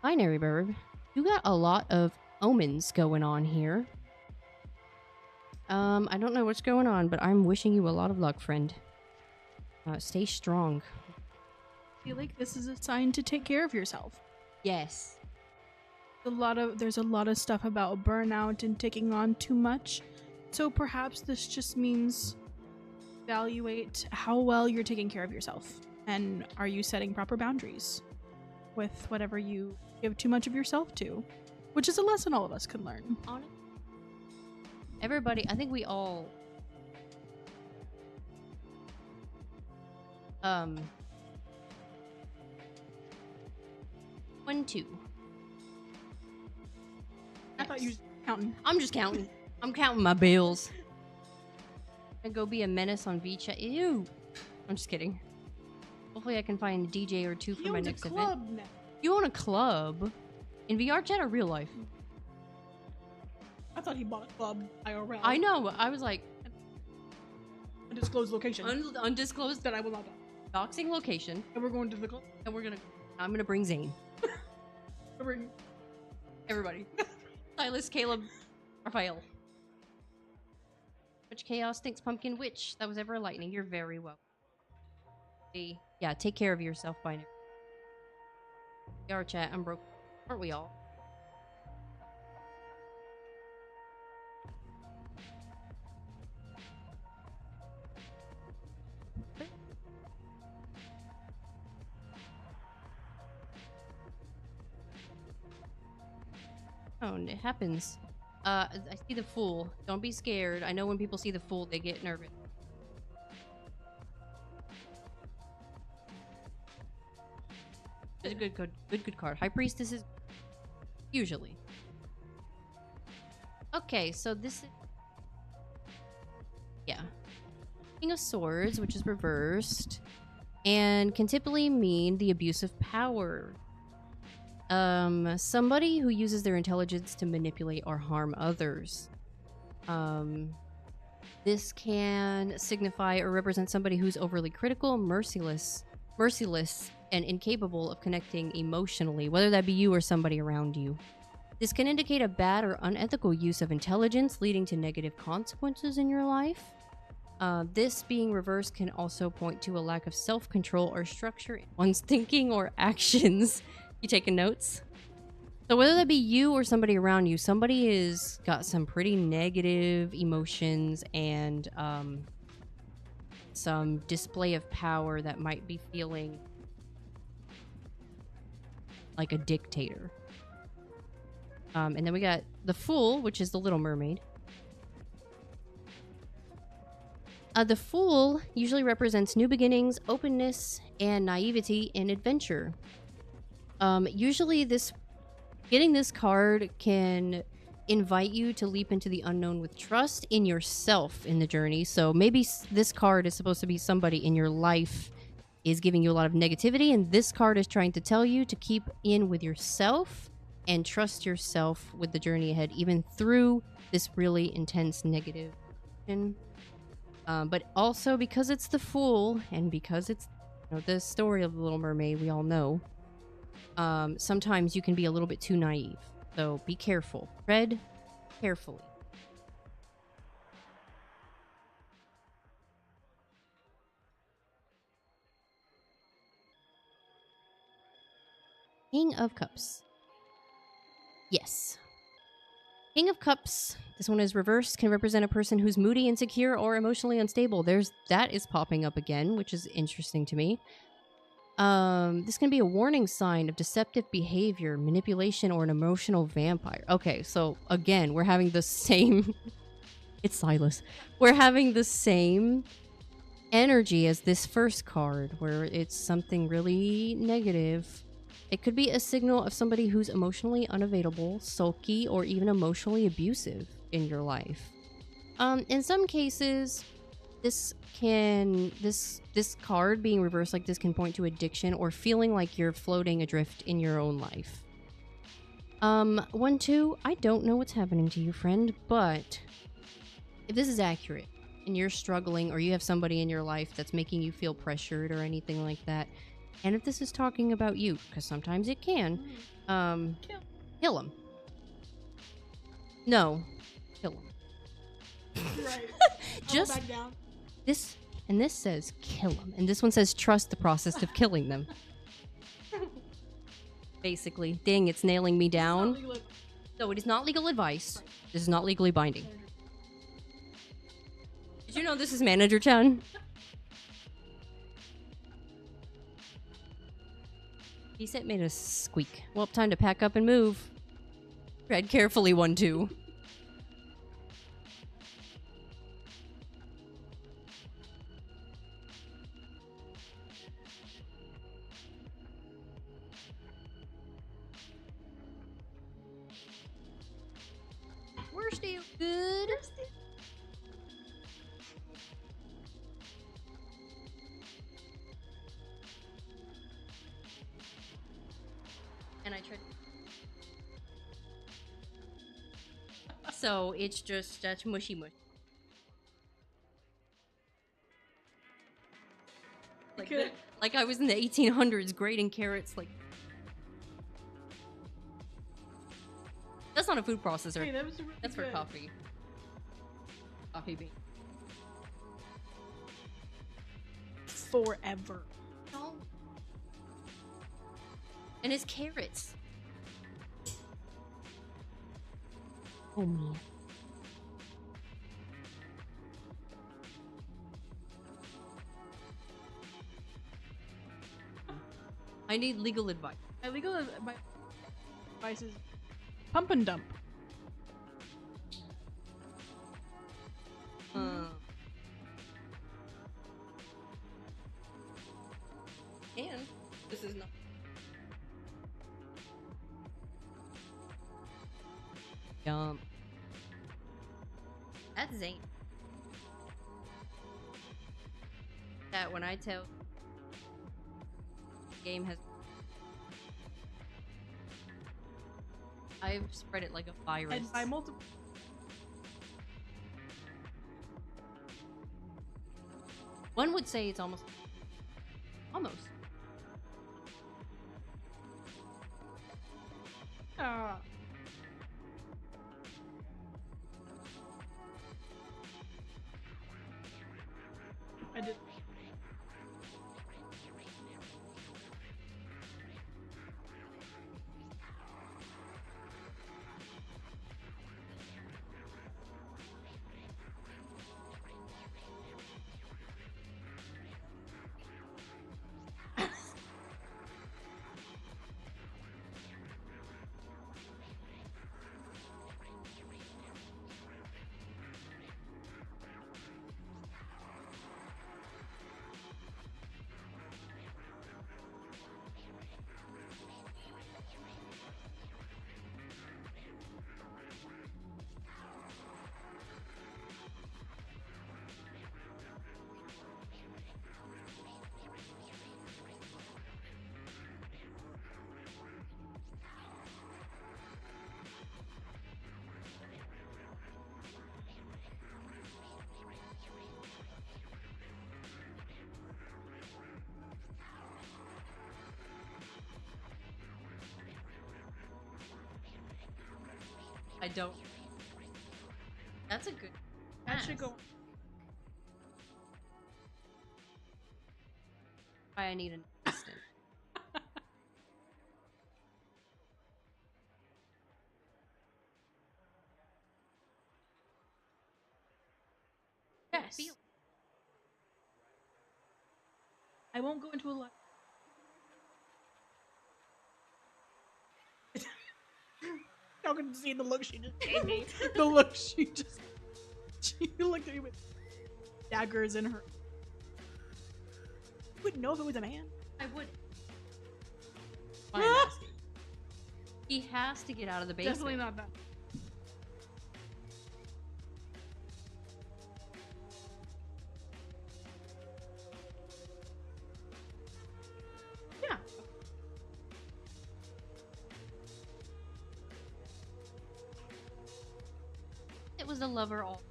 C: Binary Bird, you got a lot of omens going on here. I don't know what's going on, but I'm wishing you a lot of luck, friend. Stay strong.
G: I feel like this is a sign to take care of yourself.
C: Yes.
G: There's a lot of stuff about burnout and taking on too much. So perhaps this just means evaluate how well you're taking care of yourself. And are you setting proper boundaries with whatever you give too much of yourself to? Which is a lesson all of us can learn.
C: Everybody, I think we all... 1, 2.
G: I thought you were counting.
C: I'm just counting. I'm counting my bills. And go be a menace on VChat. Ew. I'm just kidding. Hopefully I can find a DJ or two for my next event.
G: Now.
C: You own a club? In VR chat or real life?
G: I thought he bought a club IRL.
C: I know. I was like...
G: Undisclosed location.
C: Undisclosed.
G: That I will not do.
C: Doxing location.
G: And we're going to the club.
C: And I'm gonna bring Zane.
G: Bring
C: everybody. Silas, Caleb, Raphael. Which chaos thinks pumpkin witch? That was ever lightning. You're very welcome. Yeah, take care of yourself, Binary. VR chat, I'm broke. Aren't we all? Oh, it happens. I see the Fool. Don't be scared. I know when people see the Fool, they get nervous. It's a good card. High Priestess is usually. Okay, so this is... Yeah. King of Swords, which is reversed, and can typically mean the abuse of power. Somebody who uses their intelligence to manipulate or harm others. This can signify or represent somebody who's overly critical, merciless, and incapable of connecting emotionally, whether that be you or somebody around you. This can indicate a bad or unethical use of intelligence, leading to negative consequences in your life. This being reversed can also point to a lack of self-control or structure in one's thinking or actions. You taking notes? So whether that be you or somebody around you, somebody has got some pretty negative emotions and some display of power that might be feeling like a dictator. And then we got the Fool, which is the Little Mermaid. The Fool usually represents new beginnings, openness, and naivety in adventure. Usually getting this card can invite you to leap into the unknown with trust in yourself in the journey. So maybe this card is supposed to be somebody in your life is giving you a lot of negativity, and this card is trying to tell you to keep in with yourself and trust yourself with the journey ahead, even through this really intense negative. But also because it's the Fool, and because it's the story of the Little Mermaid, we all know. Sometimes you can be a little bit too naive. So be careful. Tread carefully. King of Cups. Yes. King of Cups. This one is reversed. Can represent a person who's moody, insecure, or emotionally unstable. That is popping up again, which is interesting to me. This can be a warning sign of deceptive behavior, manipulation, or an emotional vampire. Okay, so again, we're having the same. It's Silas. We're having the same energy as this first card, where it's something really negative. It could be a signal of somebody who's emotionally unavailable, sulky, or even emotionally abusive in your life. In some cases, this card being reversed like this can point to addiction or feeling like you're floating adrift in your own life. 1, 2, I don't know what's happening to you, friend, but if this is accurate and you're struggling or you have somebody in your life that's making you feel pressured or anything like that, and if this is talking about you, because sometimes it can, kill him. No, kill him.
G: Right.
C: Just
G: back down.
C: this, and this says kill him, and this one says trust the process of killing them. Basically, dang, it's nailing me down. No, it is not legal advice. This is not legally binding. Did you know this is Manager Chan? He said made us squeak. Well, time to pack up and move. Tread carefully, 1, 2. We're still good. And I tried. So it's just that's mushy mush. Like like I was in the 1800s grading carrots. Like that's not a food processor.
G: Hey, that was really
C: that's
G: good.
C: for coffee. Coffee bean.
G: Forever.
C: No. And it's carrots. Oh man. I need legal advice.
G: My legal advice is pump and dump.
C: And this is not. Yum. That's Zane. That when I tell the game has I've spread it like a virus.
G: And by multiple.
C: One would say it's almost.
G: Ah. I did.
C: I don't. That's a good.
G: That should go.
C: Why I need an assistant.
G: Yes. I won't go into a lot. Y'all can see the look she just gave me. The look she looked at me with daggers in her. You wouldn't know if it was a man.
C: I would. Why I'm asking. He has to get out of the basement.
G: Definitely not that. Yeah.
C: It was a lover all.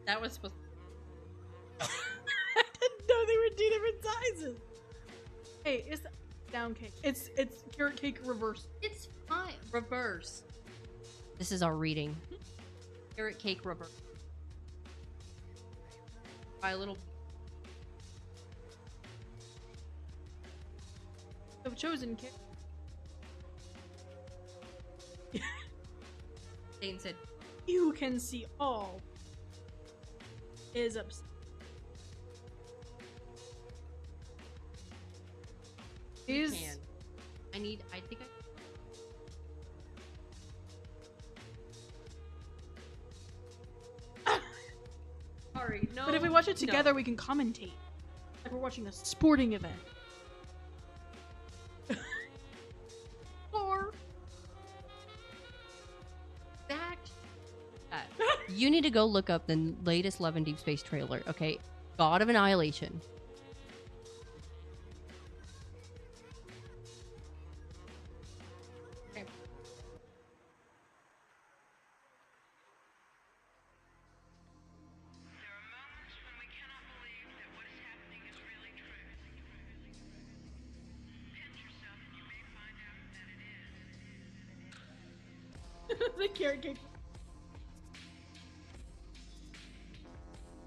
C: That was supposed.
G: I didn't know they were 2 different sizes. Hey, it's down cake. It's carrot cake reverse.
C: It's fine. Reverse. This is our reading. Carrot cake reverse. By a little.
G: I've chosen cake.
C: Dane said,
G: You can see all is upset.
C: "You can." I think I. Sorry, no.
G: But if we watch it together,
C: no.
G: we can commentate. Like we're watching a sporting event.
C: Or back. You need to go look up the latest Love and Deep Space trailer, okay? God of Annihilation. Okay.
G: The carrot cake.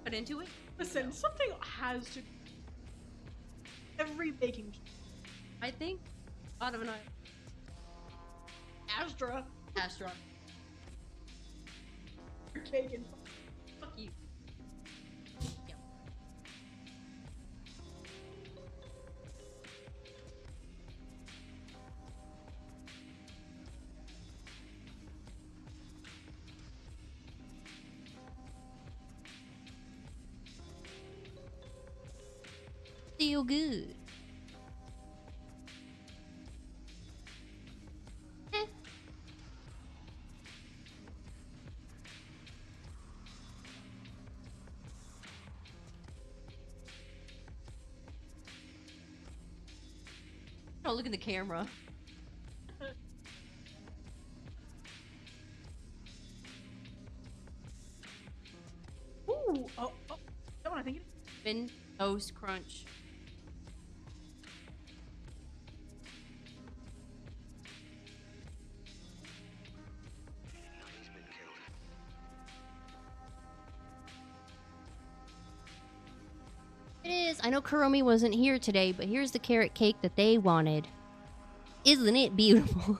C: Put into it?
G: Listen, something has to. Every baking.
C: I think God of Annihilation.
G: Astra.
C: Astra.
G: Cake and.
C: Fuck you. Yeah. Feel good. Eh. Oh, look at the camera.
G: Ooh, oh, that one I think it is.
C: Spin toast crunch. It is. I know Kuromi wasn't here today, but here's the carrot cake that they wanted. Isn't it beautiful?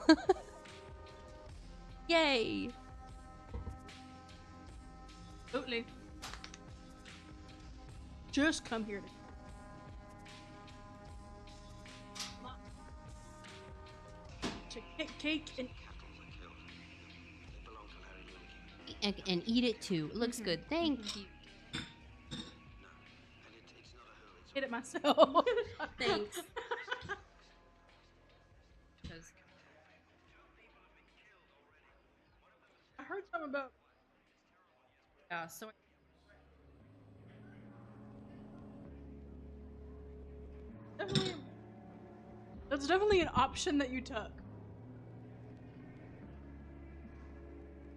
C: Yay!
G: Absolutely. Just come here. Cake and
C: And eat it too. It looks good. Thank you.
G: hit it myself.
C: Thanks.
G: I heard something about.
C: Yeah, so
G: Definitely, that's definitely an option that you took.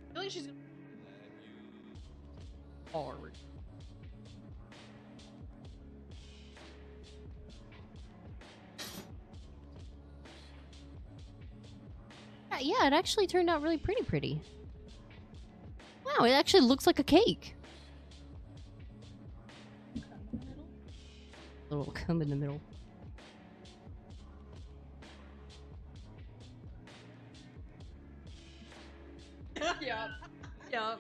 G: I feel like she's
C: hard. Yeah, it actually turned out really pretty. Wow, it actually looks like a cake. A little cum in the middle.
G: Yeah. Yeah.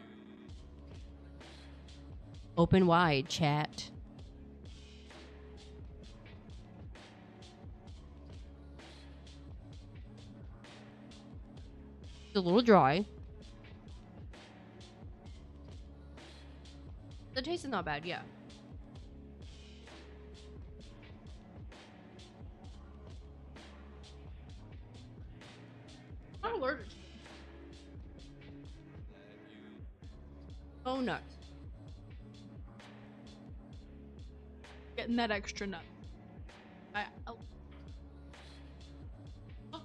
C: Open wide, chat. It's a little dry. The taste is not bad, yeah.
G: I'm allergic to it.
C: Oh, nuts.
G: Getting that extra nut.
C: Oh,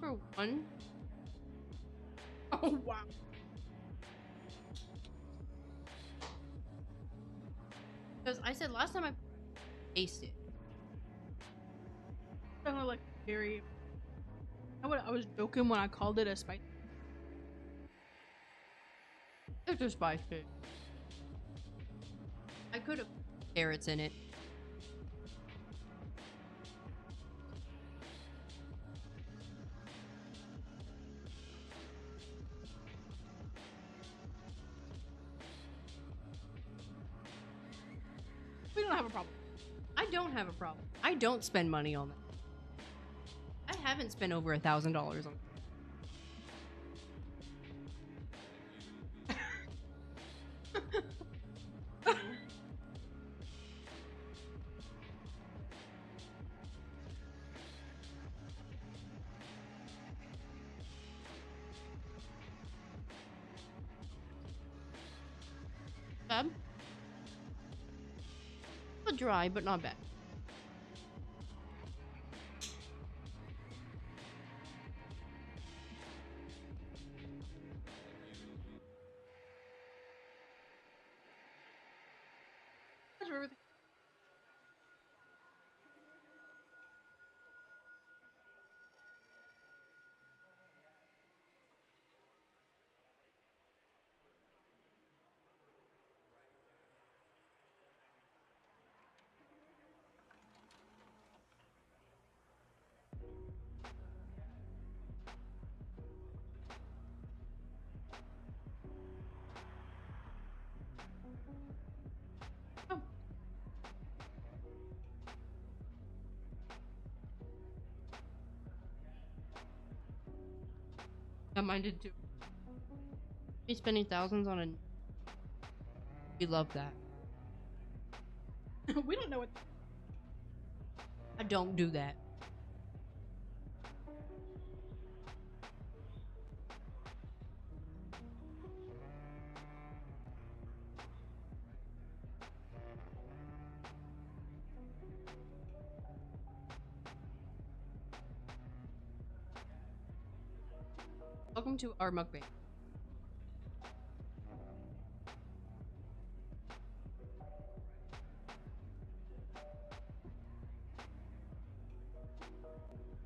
C: for one.
G: Oh, wow.
C: Because I said last time I tasted.
G: Sounded like very. I was joking when I called it a spice.
C: It's a spice cake. I could have carrots in it.
G: We don't have a problem.
C: I don't have a problem. I don't spend money on that. I haven't spent over $1,000 on. Bad. Not dry, but not bad.
G: How's everything? Oh.
C: Yeah, mine did too. Me spending thousands on a. You love that.
G: We don't know what.
C: I don't do that. Welcome to our mukbang.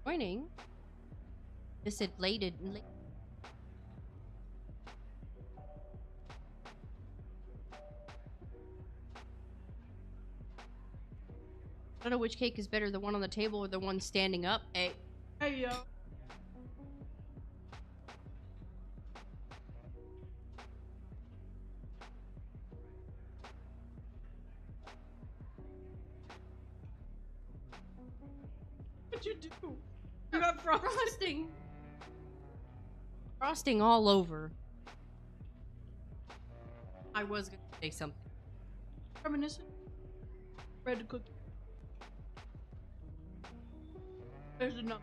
C: Morning. Is it late? I don't know which cake is better, the one on the table or the one standing up. Hey.
G: Hey, yo. What'd you do? You got
C: Frosting. Frosting all over. I was gonna say something.
G: Reminiscent. Red cookie. There's enough.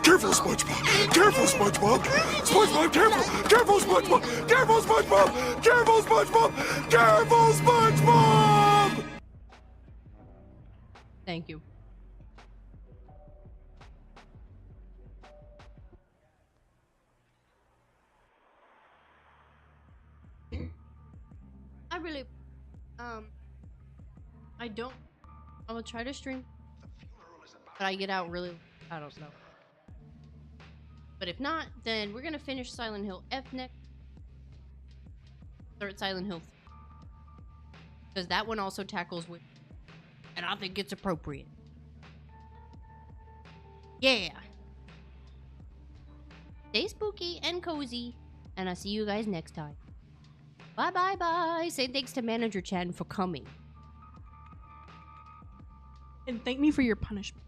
E: Careful, SpongeBob! Careful, SpongeBob! SpongeBob, careful! Careful, SpongeBob! Careful, SpongeBob! Careful, SpongeBob! Careful, SpongeBob!
C: Thank you. really, I don't. I'm gonna try to stream, but I get out really. I don't know. But if not, then we're gonna finish Silent Hill F next. Start Silent Hill, because that one also tackles with, and I think it's appropriate. Yeah. Stay spooky and cozy, and I'll see you guys next time. Bye bye bye. Say thanks to Manager Chan for coming.
G: And thank me for your punishment.